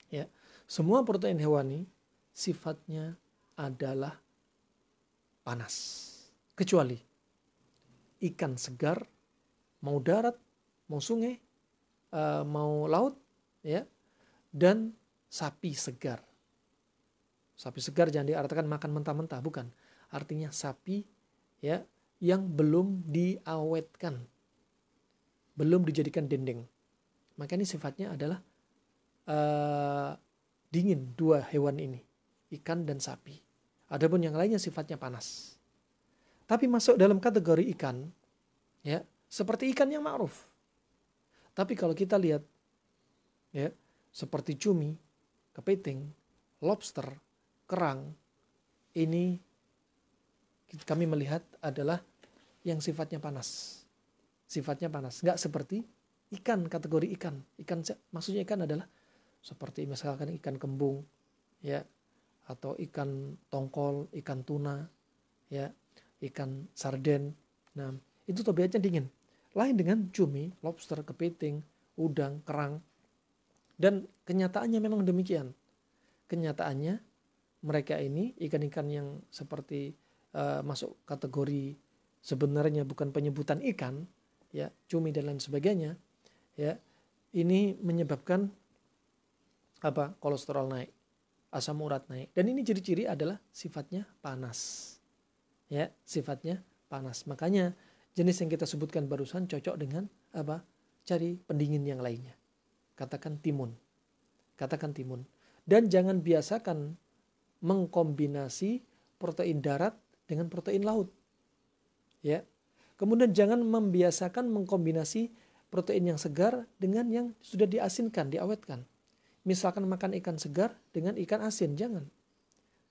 Ya, semua protein hewani sifatnya adalah panas, kecuali ikan segar, mau darat, mau sungai, mau laut, ya, dan sapi segar. Sapi segar jangan diartikan makan mentah-mentah, bukan. Artinya sapi, ya, yang belum diawetkan, belum dijadikan dendeng. Maka ini sifatnya adalah dingin, dua hewan ini, ikan dan sapi. Adapun yang lainnya sifatnya panas. Tapi masuk dalam kategori ikan, ya, seperti ikan yang ma'ruf. Tapi kalau kita lihat, ya, seperti cumi, kepiting, lobster, kerang, ini kami melihat adalah yang sifatnya panas. Sifatnya panas, nggak seperti ikan, kategori ikan. Maksudnya ikan adalah seperti misalkan ikan kembung, ya, atau ikan tongkol, ikan tuna, ya, ikan sarden. Nah, itu tabiatnya dingin. Lain dengan cumi, lobster, kepiting, udang, kerang. Dan kenyataannya memang demikian. Kenyataannya mereka ini ikan-ikan yang seperti masuk kategori sebenarnya bukan penyebutan ikan, ya, cumi dan lain sebagainya, ya, ini menyebabkan apa? Kolesterol naik, asam urat naik, dan ini ciri-ciri adalah sifatnya panas, ya, sifatnya panas. Makanya jenis yang kita sebutkan barusan cocok dengan apa? Cari pendingin yang lainnya. Katakan timun, dan jangan biasakan mengkombinasi protein darat dengan protein laut, ya. Kemudian jangan membiasakan mengkombinasi protein yang segar dengan yang sudah diasinkan, diawetkan. Misalkan makan ikan segar dengan ikan asin, jangan.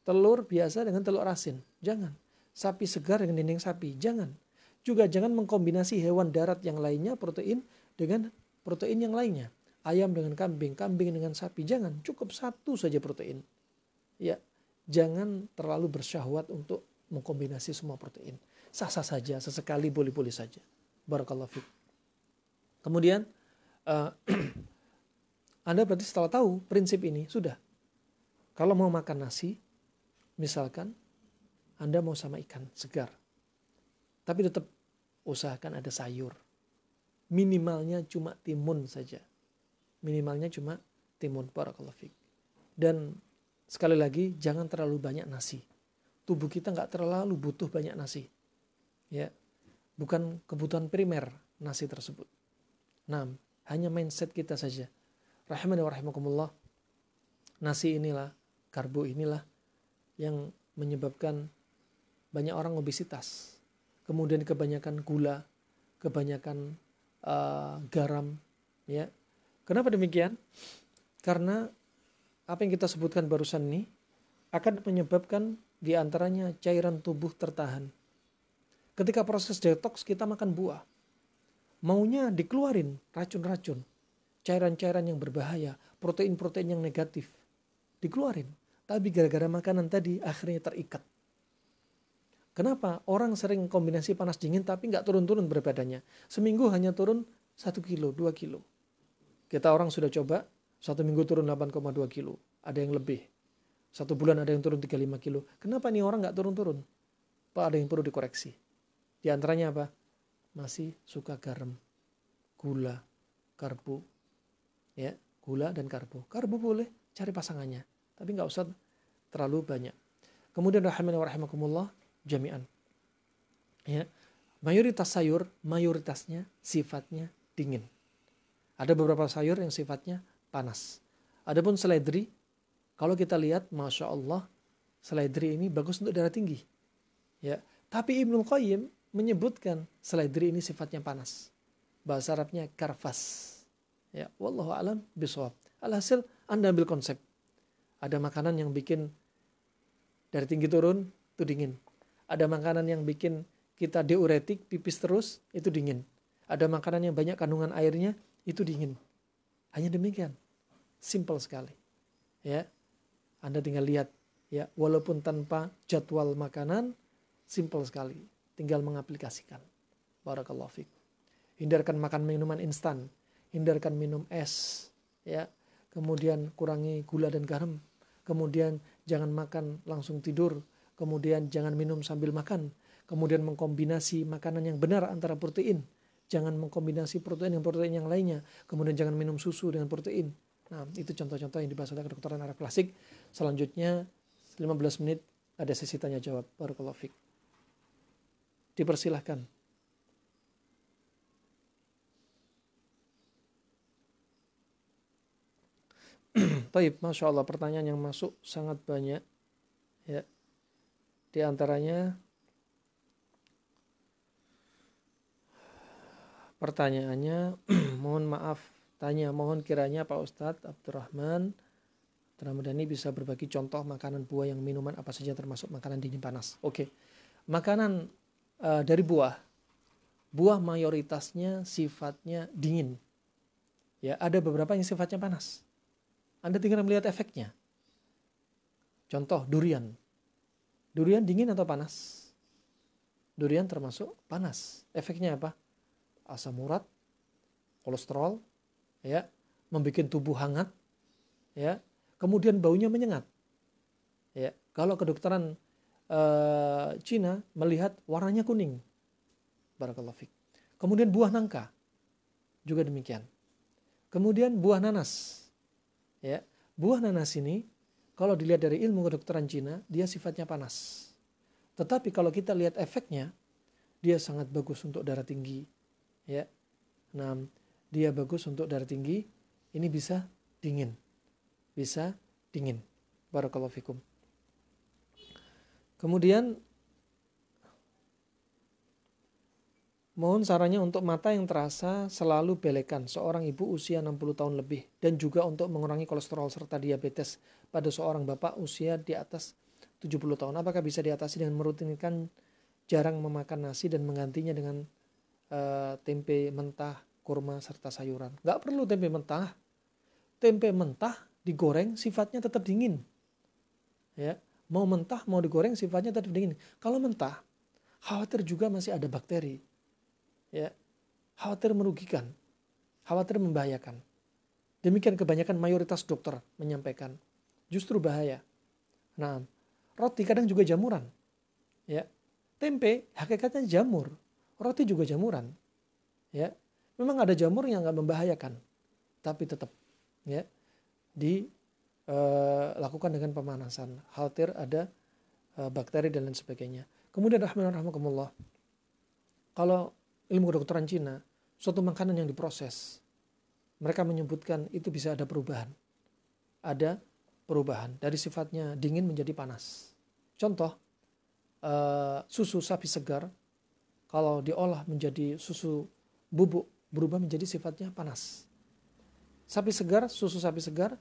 Telur biasa dengan telur asin, jangan. Sapi segar dengan dinding sapi, jangan. Juga jangan mengkombinasi hewan darat yang lainnya, protein dengan protein yang lainnya. Ayam dengan kambing, kambing dengan sapi, jangan. Cukup satu saja protein. Ya, jangan terlalu bersyahwat untuk mengkombinasi semua protein. Sah-sah saja, sesekali boleh-boleh saja. Barakallahu fiik. Kemudian Anda berarti setelah tahu prinsip ini, sudah. Kalau mau makan nasi, misalkan Anda mau sama ikan segar, tapi tetap usahakan ada sayur. Minimalnya cuma timun saja. Minimalnya cuma timun. Barakallahu fiik. Dan sekali lagi, jangan terlalu banyak nasi. Tubuh kita nggak terlalu butuh banyak nasi, ya, bukan kebutuhan primer nasi tersebut. Nah, hanya mindset kita saja. Rahimani wa rahimakumullah. Nasi inilah, karbo inilah yang menyebabkan banyak orang obesitas. Kemudian kebanyakan gula, kebanyakan garam, ya. Kenapa demikian? Karena apa yang kita sebutkan barusan ini akan menyebabkan di antaranya cairan tubuh tertahan. Ketika proses detox kita makan buah, maunya dikeluarin racun-racun, cairan-cairan yang berbahaya, protein-protein yang negatif, dikeluarin. Tapi gara-gara makanan tadi akhirnya terikat. Kenapa? Orang sering kombinasi panas dingin tapi nggak turun-turun berat badannya. Seminggu hanya turun 1 kilo, 2 kilo. Kita orang sudah coba, 1 minggu turun 8,2 kilo. Ada yang lebih. 1 bulan ada yang turun 35 kilo. Kenapa nih orang nggak turun-turun? Pak, ada yang perlu dikoreksi. Di antaranya apa? Masih suka garam, gula, karbo. Ya, gula dan karbo. Karbo boleh, cari pasangannya. Tapi nggak usah terlalu banyak. Kemudian rahimani wa rahimakumullah, jami'an. Ya, mayoritas sayur, mayoritasnya sifatnya dingin. Ada beberapa sayur yang sifatnya panas. Adapun seledri, kalau kita lihat, Masya Allah, seledri ini bagus untuk darah tinggi. Ya, tapi Ibnul Qayyim menyebutkan seledri ini sifatnya panas. Bahasa Arabnya karfas. Ya, wallahu a'lam bishawab. Alhasil, Anda ambil konsep. Ada makanan yang bikin darah tinggi turun, itu dingin. Ada makanan yang bikin kita diuretik, pipis terus, itu dingin. Ada makanan yang banyak kandungan airnya, itu dingin. Hanya demikian. Simple sekali. Ya, Anda tinggal lihat, ya, walaupun tanpa jadwal makanan, simple sekali. Tinggal mengaplikasikan. Barakallahu fiik. Hindarkan makan minuman instan, hindarkan minum es, ya. Kemudian kurangi gula dan garam. Kemudian jangan makan langsung tidur. Kemudian jangan minum sambil makan. Kemudian mengkombinasi makanan yang benar antara protein. Jangan mengkombinasi protein dengan protein yang lainnya. Kemudian jangan minum susu dengan protein. Nah, itu contoh-contoh yang dibahas oleh kedokteran Arab klasik. Selanjutnya 15 menit ada sesi tanya jawab. Barakallahu fiik. Dipersilahkan. Baik, Masya Allah, pertanyaan yang masuk sangat banyak. Ya. Di antaranya pertanyaannya, mohon maaf, mohon kiranya Pak Ustadz Abdurrahman Ramadhani bisa berbagi contoh makanan buah yang minuman apa saja termasuk makanan dingin panas. Oke, makanan dari buah mayoritasnya sifatnya dingin. Ya, ada beberapa yang sifatnya panas. Anda tinggal melihat efeknya. Contoh durian. Durian dingin atau panas? Durian termasuk panas. Efeknya apa? Asam urat, kolesterol, ya, membuat tubuh hangat, ya. Kemudian baunya menyengat. Ya, kalau kedokteran Cina melihat warnanya kuning. Barakallahu fiik. Kemudian buah nangka juga demikian. Kemudian buah nanas. Ya, buah nanas ini kalau dilihat dari ilmu kedokteran Cina, dia sifatnya panas. Tetapi kalau kita lihat efeknya, dia sangat bagus untuk darah tinggi. Ya. Nah, dia bagus untuk darah tinggi. Ini bisa dingin. Bisa dingin. Barakallahu fikum. Kemudian mohon sarannya untuk mata yang terasa selalu belekan seorang ibu usia 60 tahun lebih dan juga untuk mengurangi kolesterol serta diabetes pada seorang bapak usia di atas 70 tahun. Apakah bisa diatasi dengan merutinkan jarang memakan nasi dan menggantinya dengan tempe mentah, kurma serta sayuran? Gak perlu tempe mentah. Tempe mentah digoreng sifatnya tetap dingin. Ya, mau mentah mau digoreng sifatnya tetap dingin. Kalau mentah, khawatir juga masih ada bakteri. Ya, khawatir merugikan, khawatir membahayakan. Demikian kebanyakan mayoritas dokter menyampaikan. Justru bahaya. Nah, roti kadang juga jamuran. Ya, tempe hakikatnya jamur. Roti juga jamuran. Ya, memang ada jamur yang nggak membahayakan, tapi tetap ya dilakukan dengan pemanasan. Khawatir ada bakteri dan lain sebagainya. Kemudian rahmatullah, kalau ilmu kedokteran Cina, suatu makanan yang diproses, mereka menyebutkan itu bisa ada perubahan. Ada perubahan dari sifatnya dingin menjadi panas. Contoh, susu sapi segar, kalau diolah menjadi susu bubuk, berubah menjadi sifatnya panas. Susu sapi segar,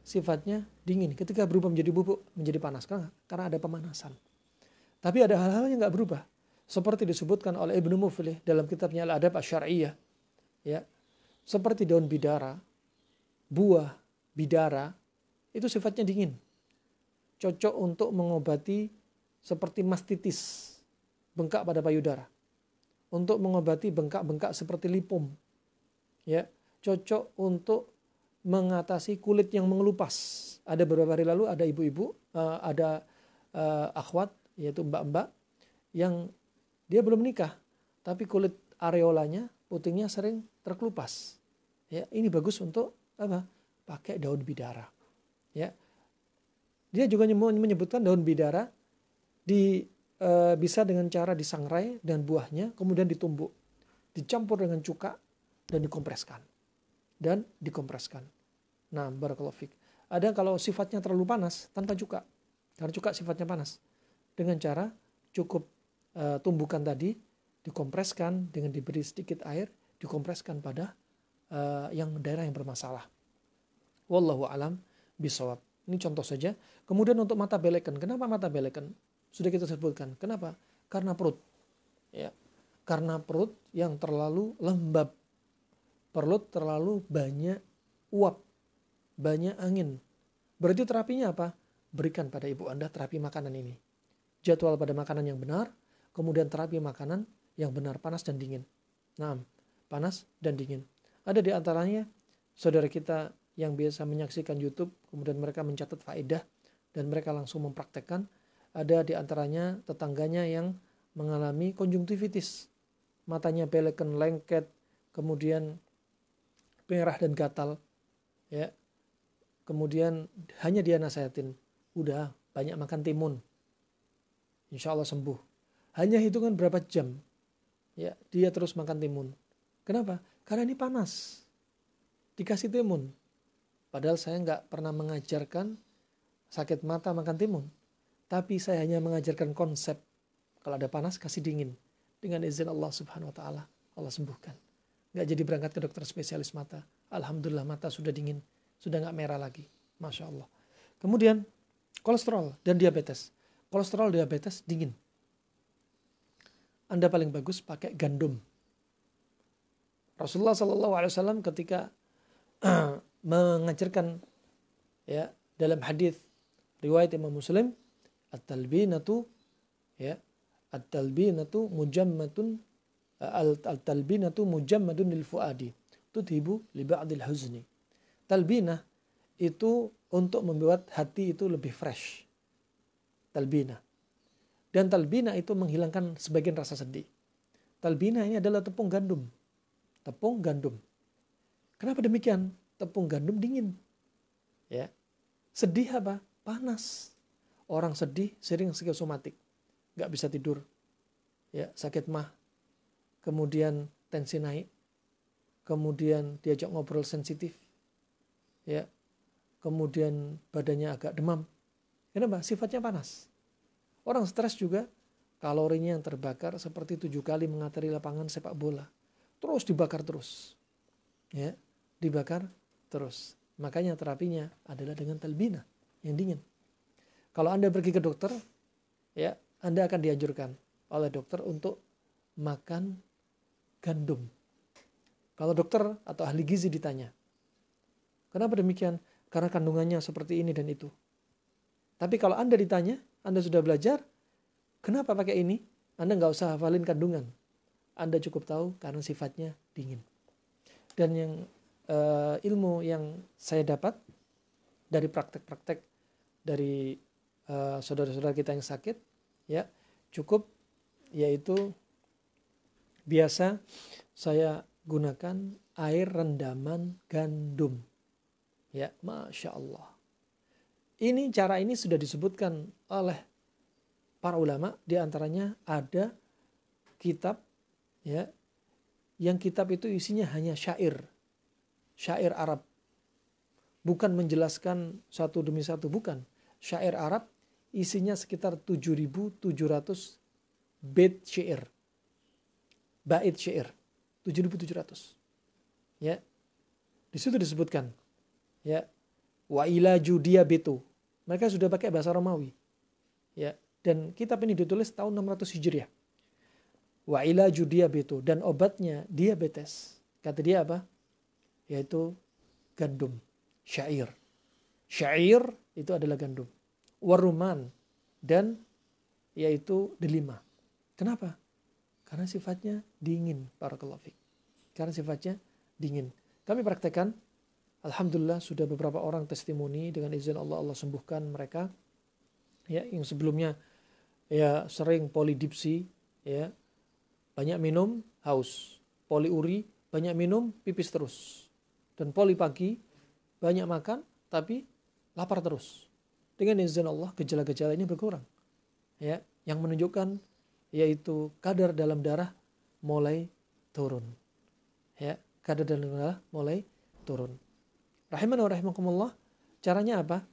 sifatnya dingin. Ketika berubah menjadi bubuk, menjadi panas. Karena ada pemanasan. Tapi ada hal-hal yang nggak berubah. Seperti disebutkan oleh Ibnu Muflih dalam kitabnya Al-Adab Asy-Syar'iyyah. Ya, seperti daun bidara, buah bidara, itu sifatnya dingin. Cocok untuk mengobati seperti mastitis, bengkak pada payudara. Untuk mengobati bengkak-bengkak seperti lipum. Ya, cocok untuk mengatasi kulit yang mengelupas. Ada beberapa hari lalu ada ibu-ibu, ada akhwat, yaitu mbak-mbak, yang dia belum menikah, tapi kulit areolanya, putingnya sering terkelupas. Ya, ini bagus untuk apa? Pakai daun bidara. Ya, dia juga menyebutkan daun bidara bisa dengan cara disangrai dan buahnya, kemudian ditumbuk, dicampur dengan cuka dan dikompreskan. Nah, barakallahu fiik. Ada kalau sifatnya terlalu panas tanpa cuka, karena cuka sifatnya panas, dengan cara cukup tumbukan tadi dikompreskan dengan diberi sedikit air, dikompreskan pada daerah yang bermasalah. Wallahu alam bisawab. Ini contoh saja. Kemudian untuk mata belekan. Kenapa mata belekan? Sudah kita sebutkan. Kenapa? Karena perut. Ya. Karena perut yang terlalu lembab. Perut terlalu banyak uap, banyak angin. Berarti terapinya apa? Berikan pada ibu Anda terapi makanan ini. Jadwal pada makanan yang benar, kemudian terapi makanan yang benar, panas dan dingin. Nah, panas dan dingin. Ada di antaranya saudara kita yang biasa menyaksikan YouTube, kemudian mereka mencatat faedah dan mereka langsung mempraktekkan. Ada di antaranya tetangganya yang mengalami konjungtivitis, matanya belekan, lengket, kemudian merah dan gatal. Ya. Kemudian hanya dia nasihatin, udah banyak makan timun, insya Allah sembuh. Hanya hitungan berapa jam, ya dia terus makan timun. Kenapa? Karena ini panas, dikasih timun. Padahal saya nggak pernah mengajarkan sakit mata makan timun. Tapi saya hanya mengajarkan konsep. Kalau ada panas, kasih dingin. Dengan izin Allah subhanahu wa ta'ala, Allah sembuhkan. Nggak jadi berangkat ke dokter spesialis mata. Alhamdulillah mata sudah dingin. Sudah nggak merah lagi. Masya Allah. Kemudian kolesterol dan diabetes. Kolesterol diabetes dingin. Anda paling bagus pakai gandum. Rasulullah SAW ketika mengajarkan ya dalam hadis riwayat Imam Muslim, at-talbinatu ya at-talbinatu mujammatun al-talbinatu mujammadun lil fuadi tudhibu li ba'dil huzni. Talbinah itu untuk membuat hati itu lebih fresh. Talbinah. Dan talbinah itu menghilangkan sebagian rasa sedih. Talbinah ini adalah tepung gandum. Tepung gandum. Kenapa demikian? Tepung gandum dingin. Ya. Sedih apa? Panas. Orang sedih sering psikosomatik. Gak bisa tidur. Ya, sakit mah. Kemudian tensi naik. Kemudian diajak ngobrol sensitif. Ya. Kemudian badannya agak demam. Kenapa? Sifatnya panas. Orang stres juga kalorinya yang terbakar seperti 7 kali mengatari lapangan sepak bola. Terus dibakar terus. Ya, dibakar terus. Makanya terapinya adalah dengan talbinah yang dingin. Kalau Anda pergi ke dokter, ya, Anda akan dianjurkan oleh dokter untuk makan gandum. Kalau dokter atau ahli gizi ditanya, kenapa demikian? Karena kandungannya seperti ini dan itu. Tapi kalau Anda ditanya, Anda sudah belajar, kenapa pakai ini? Anda nggak usah hafalin kandungan. Anda cukup tahu karena sifatnya dingin. Dan yang ilmu yang saya dapat dari praktek-praktek dari saudara-saudara kita yang sakit, ya cukup, yaitu biasa saya gunakan air rendaman gandum. Ya, Masya Allah. Cara ini sudah disebutkan oleh para ulama. Di antaranya ada kitab, ya, yang kitab itu isinya hanya syair Arab, bukan menjelaskan satu demi satu, bukan. Syair Arab isinya sekitar 7.700 bait syair, 7.700. Ya, di situ disebutkan, ya, wa ilaju diabetu. Mereka sudah pakai bahasa Romawi. Ya, dan kitab ini ditulis tahun 600 Hijriah. Wa ilaju diabetu, dan obatnya diabetes. Kata dia apa? Yaitu gandum, syair. Syair itu adalah gandum. Waruman, dan yaitu delima. Kenapa? Karena sifatnya dingin, barakallahu fiik. Karena sifatnya dingin. Kami praktekkan, alhamdulillah sudah beberapa orang testimoni dengan izin Allah, Allah sembuhkan mereka. Ya, yang sebelumnya ya sering polidipsi, ya banyak minum haus, poliuri banyak minum pipis terus, dan poli pagi banyak makan tapi lapar terus. Dengan izin Allah gejala-gejala ini berkurang. Ya, yang menunjukkan yaitu kadar dalam darah mulai turun. Ya, kadar dalam darah mulai turun. Rahimana wa rahimakumullah. Caranya apa?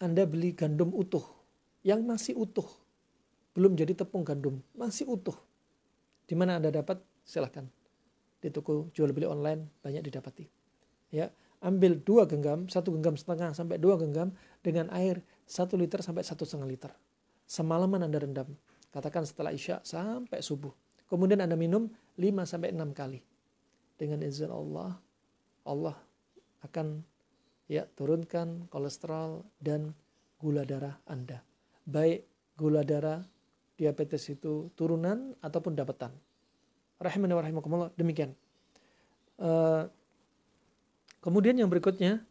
Anda beli gandum utuh, yang masih utuh, belum jadi tepung gandum, masih utuh. Di mana Anda dapat? Silahkan. Di toko jual beli online banyak didapati. Ya, ambil 2 genggam, 1,5 genggam sampai 2 genggam dengan air 1 liter sampai 1,5 liter. Semalaman Anda rendam. Katakan setelah Isya sampai subuh. Kemudian Anda minum 5 sampai 6 kali. Dengan izin Allah, Allah akan ya turunkan kolesterol dan gula darah Anda. Baik gula darah diabetes itu turunan ataupun dapatan. Rahimani wa rahimakumullah. Demikian. Kemudian yang berikutnya,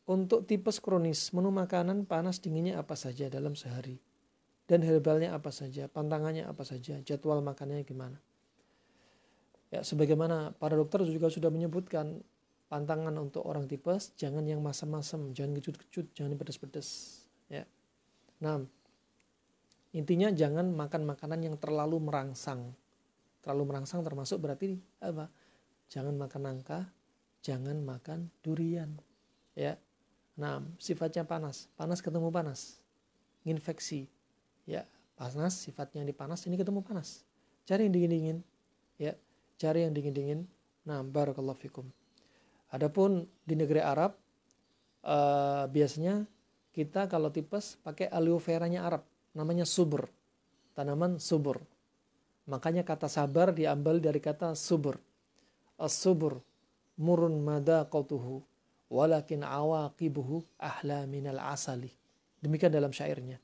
untuk tipes kronis, menu makanan panas dinginnya apa saja dalam sehari, dan herbalnya apa saja, pantangannya apa saja, jadwal makannya gimana. Ya, sebagaimana para dokter juga sudah menyebutkan, pantangan untuk orang tipes jangan yang masam-masam, jangan kecut-kecut, jangan pedas-pedas. Ya. Nah, intinya jangan makan makanan yang terlalu merangsang. Terlalu merangsang termasuk berarti apa? Jangan makan nangka, jangan makan durian. Ya. Nah, sifatnya panas. Panas ketemu panas. Nginfeksi. Ya, panas sifatnya yang panas, ini ketemu panas. Cari yang dingin-dingin. Ya, cari yang dingin-dingin. Nah, barakallahu fikum. Adapun di negeri Arab, biasanya kita kalau tipes pakai aloe veranya Arab. Namanya subur. Tanaman subur. Makanya kata sabar diambil dari kata subur. As-subur murun madaqatuhu walakin awaqibuhu ahla minal asali. Demikian dalam syairnya.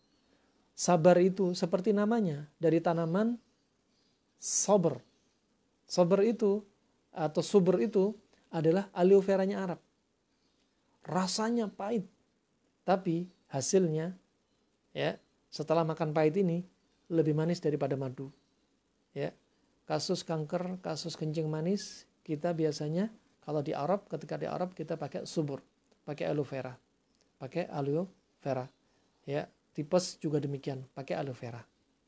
Sabar itu seperti namanya, dari tanaman sabr. Sabr itu atau subur itu adalah aloe veranya Arab. Rasanya pahit, tapi hasilnya ya setelah makan pahit ini lebih manis daripada madu. Ya, kasus kanker, kasus kencing manis kita biasanya kalau di Arab, ketika di Arab kita pakai subur, pakai aloe vera, Ya, tipes juga demikian, pakai aloe vera.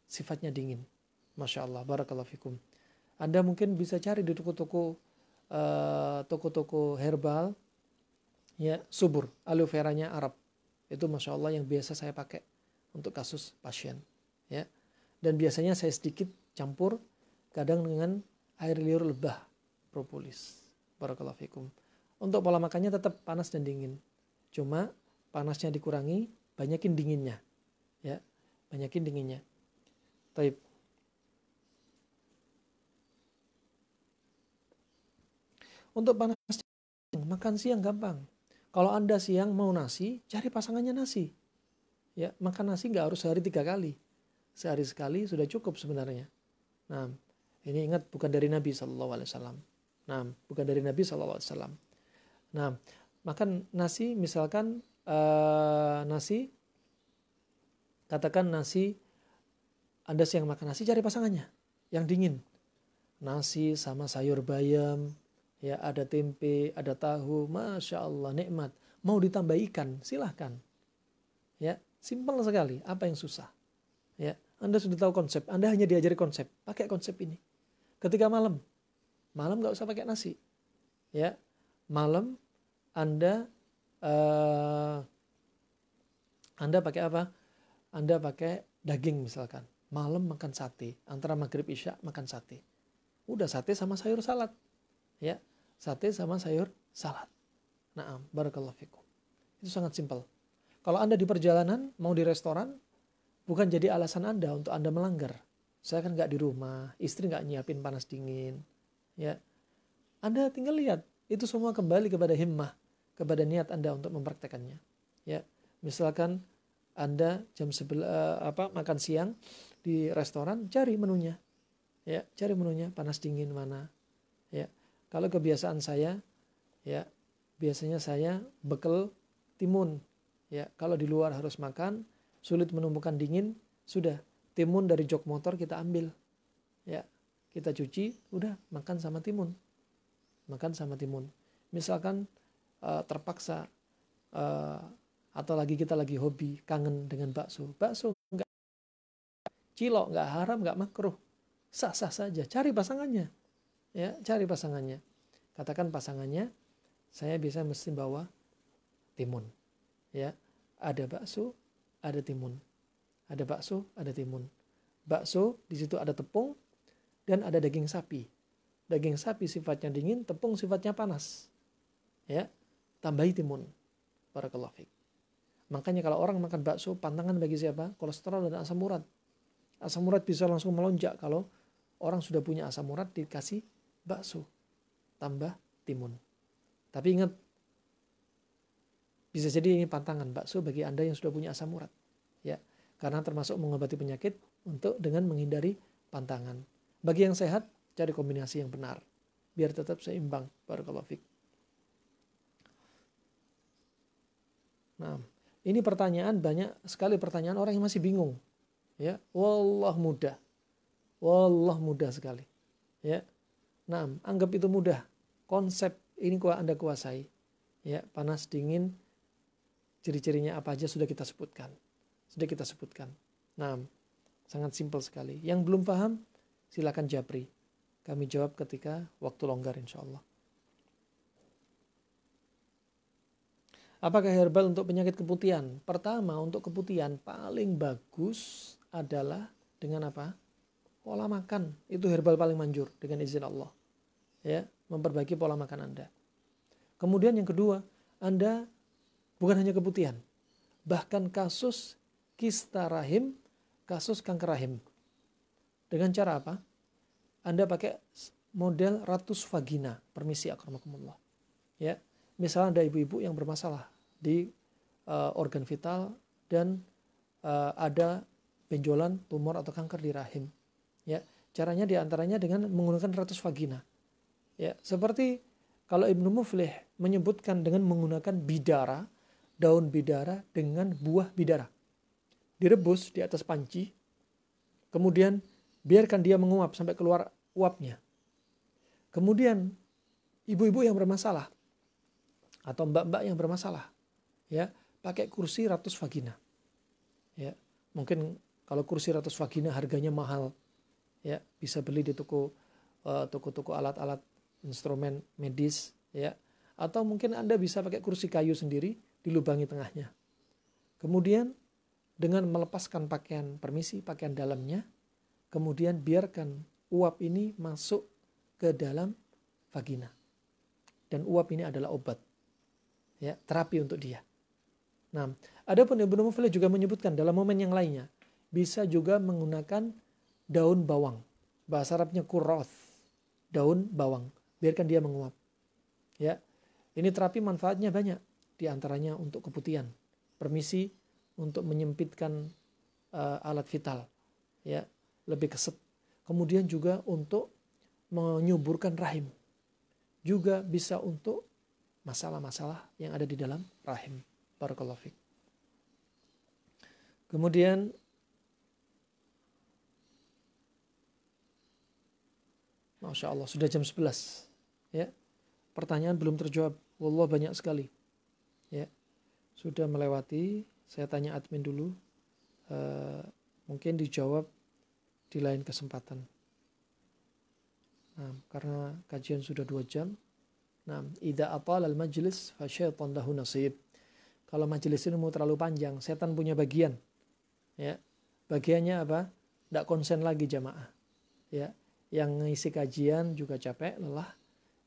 Sifatnya dingin. Masya Allah, barakallahu fikum. Anda mungkin bisa cari di toko-toko herbal, ya, subur, aloe veranya Arab. Itu Masya Allah yang biasa saya pakai untuk kasus pasien. Ya. Dan biasanya saya sedikit campur, kadang dengan air liur lebah, propolis. Barakallahu fikum. Untuk pola makannya tetap panas dan dingin. Cuma panasnya dikurangi, banyakin dinginnya. Ya, banyakin dinginnya. Taib. Untuk panas, makan siang gampang. Kalau Anda siang mau nasi, cari pasangannya nasi. Ya, makan nasi nggak harus sehari 3 kali. Sehari sekali sudah cukup sebenarnya. Nah, ini ingat bukan dari Nabi SAW. Nah, bukan dari Nabi SAW. Nah, makan nasi misalkan nasi, katakan nasi, Anda siang makan nasi, cari pasangannya yang dingin. Nasi sama sayur bayam, ya, ada tempe, ada tahu, Masya Allah, nikmat. Mau ditambah ikan, silahkan. Ya, simpel sekali, apa yang susah. Ya, Anda sudah tahu konsep, Anda hanya diajari konsep, pakai konsep ini. Ketika malam nggak usah pakai nasi. Ya, malam Anda pakai apa? Anda pakai daging misalkan. Malam makan sate, antara maghrib isya makan sate. Udah sate sama sayur salad. Ya, sate sama sayur salad. Naam, barakallahu fikum. Itu sangat simpel. Kalau Anda di perjalanan, mau di restoran, bukan jadi alasan Anda untuk Anda melanggar. Saya kan nggak di rumah, istri nggak nyiapin panas dingin. Ya, Anda tinggal lihat. Itu semua kembali kepada himmah, kepada niat Anda untuk mempraktekannya. Ya, misalkan Anda jam makan siang di restoran, cari menunya. Ya, cari menunya, panas dingin mana. Ya, kalau kebiasaan saya, ya, biasanya saya bekal timun. Ya, kalau di luar harus makan, sulit menemukan dingin, sudah timun dari jok motor kita ambil. Ya, kita cuci, udah makan sama timun. Makan sama timun. Misalkan terpaksa atau kita lagi hobi kangen dengan bakso. Bakso enggak cilok, enggak haram, enggak makruh. Sah-sah saja. Cari pasangannya. Ya, cari pasangannya. Katakan pasangannya, saya bisa mesti bawa timun. Ya, ada bakso, ada timun. Ada bakso, ada timun. Bakso di situ ada tepung dan ada daging sapi. Daging sapi sifatnya dingin, tepung sifatnya panas. Ya, tambahi timun. Barakallahu fiik. Makanya kalau orang makan bakso, pantangan bagi siapa? Kolesterol dan asam urat. Asam urat bisa langsung melonjak kalau orang sudah punya asam urat dikasih bakso. Tambah timun. Tapi ingat, bisa jadi ini pantangan bakso bagi Anda yang sudah punya asam urat. Ya, karena termasuk mengobati penyakit dengan menghindari pantangan. Bagi yang sehat, cari kombinasi yang benar. Biar tetap seimbang. Barakallahu fiik. Nah, ini pertanyaan, banyak sekali pertanyaan orang yang masih bingung. Ya, wallah mudah. Wallah mudah sekali. Ya. Nah, anggap itu mudah. Konsep ini Anda kuasai. Ya, panas dingin, ciri-cirinya apa aja sudah kita sebutkan. Nah, sangat simpel sekali. Yang belum paham, silakan japri. Kami jawab ketika waktu longgar insya Allah. Apakah herbal untuk penyakit keputihan? Pertama, untuk keputihan paling bagus adalah dengan apa? Pola makan. Itu herbal paling manjur dengan izin Allah. Ya, memperbaiki pola makan Anda. Kemudian yang kedua, Anda bukan hanya keputihan, bahkan kasus kista rahim, kasus kanker rahim. Dengan cara apa? Anda pakai model ratus vagina, permisi akramakumullah. Ya, misalnya ada ibu-ibu yang bermasalah di organ vital dan ada benjolan, tumor atau kanker di rahim. Ya, caranya diantaranya dengan menggunakan ratus vagina. Ya, seperti kalau Ibnu Muflih menyebutkan dengan menggunakan bidara, daun bidara dengan buah bidara. Direbus di atas panci, kemudian biarkan dia menguap sampai keluar uapnya. Kemudian ibu-ibu yang bermasalah atau mbak-mbak yang bermasalah, ya, pakai kursi ratus vagina. Ya, mungkin kalau kursi ratus vagina harganya mahal, ya, bisa beli di toko-toko alat-alat instrumen medis, ya, atau mungkin Anda bisa pakai kursi kayu sendiri, dilubangi tengahnya. Kemudian dengan melepaskan pakaian dalamnya, kemudian biarkan uap ini masuk ke dalam vagina. Dan uap ini adalah obat, ya, terapi untuk dia. Nah, adapun Ibnu Muflih juga menyebutkan dalam momen yang lainnya, bisa juga menggunakan daun bawang. Bahasa Arabnya kurroth, daun bawang. Biarkan dia menguap. Ya, ini terapi manfaatnya banyak. Di antaranya untuk keputihan, permisi untuk menyempitkan alat vital, ya, lebih keset. Kemudian juga untuk menyuburkan rahim. Juga bisa untuk masalah-masalah yang ada di dalam rahim. Barakallahu fiik. Kemudian Masya Allah, sudah jam 11. Ya. Pertanyaan belum terjawab. Wallah banyak sekali. Ya. Sudah melewati. Saya tanya admin dulu. Mungkin dijawab di lain kesempatan. Nah, karena kajian sudah 2 jam. Nah, idza atala al-majlis fa syaitan lahu nasib. Kalau majelis ini mau terlalu panjang, setan punya bagian. Ya. Bagiannya apa? Tidak konsen lagi jamaah. Ya. Yang ngisi kajian juga capek, lelah.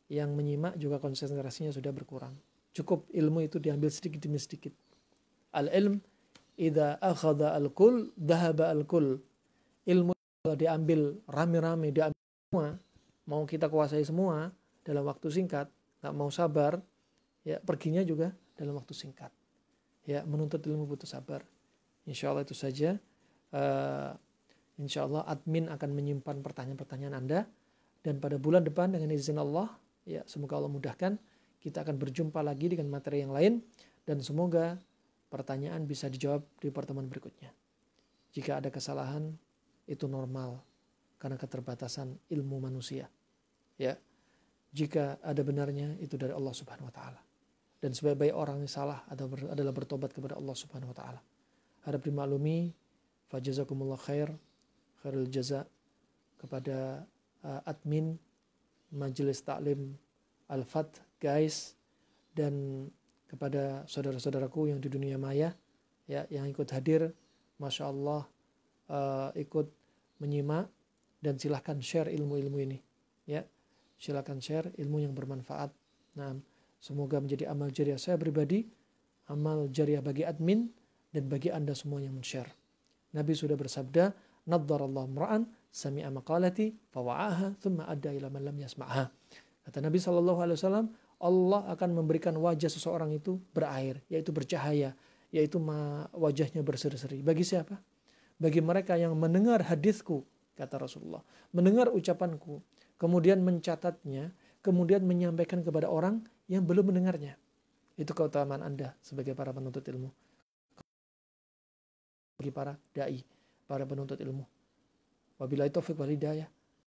Yang menyimak juga konsentrasinya sudah berkurang. Cukup ilmu itu diambil sedikit demi sedikit. Al-ilm idza akhadha al-kull dhahaba al-kull. Ilmu kalau diambil rame-rame, diambil semua, mau kita kuasai semua dalam waktu singkat, nggak mau sabar, ya perginya juga dalam waktu singkat. Ya, menuntut ilmu butuh sabar. Insya Allah itu saja. Insya Allah admin akan menyimpan pertanyaan-pertanyaan Anda. Dan pada bulan depan dengan izin Allah, ya semoga Allah mudahkan, kita akan berjumpa lagi dengan materi yang lain. Dan semoga pertanyaan bisa dijawab di pertemuan berikutnya. Jika ada kesalahan, itu normal. Karena keterbatasan ilmu manusia. Ya, jika ada benarnya, itu dari Allah Subhanahu Wa Taala. Dan sebaik-baik orang yang salah adalah bertobat kepada Allah Subhanahu Wa Taala. Harap dimaklumi, fajazakumullah khairul jaza kepada admin Majelis Taklim Al-Fath guys, dan kepada saudara-saudaraku yang di dunia maya, ya, yang ikut hadir, Masya Allah, ikut menyimak, dan silahkan share ilmu-ilmu ini, ya, silahkan share ilmu yang bermanfaat. Nah, semoga menjadi amal jariah saya pribadi, amal jariah bagi admin, dan bagi Anda semua yang men-share. Nabi sudah bersabda, naddarallahu mra'an sami'a maqalati fawa'aha thumma adda ila man lam yasma'ha. Kata Nabi SAW, Allah akan memberikan wajah seseorang itu berair, yaitu bercahaya, yaitu wajahnya berseri-seri. Bagi siapa? Bagi mereka yang mendengar hadisku, kata Rasulullah, mendengar ucapanku, kemudian mencatatnya, kemudian menyampaikan kepada orang yang belum mendengarnya. Itu keutamaan Anda sebagai para penuntut ilmu, bagi para dai, para penuntut ilmu. Wabillahi taufiq wal hidayah.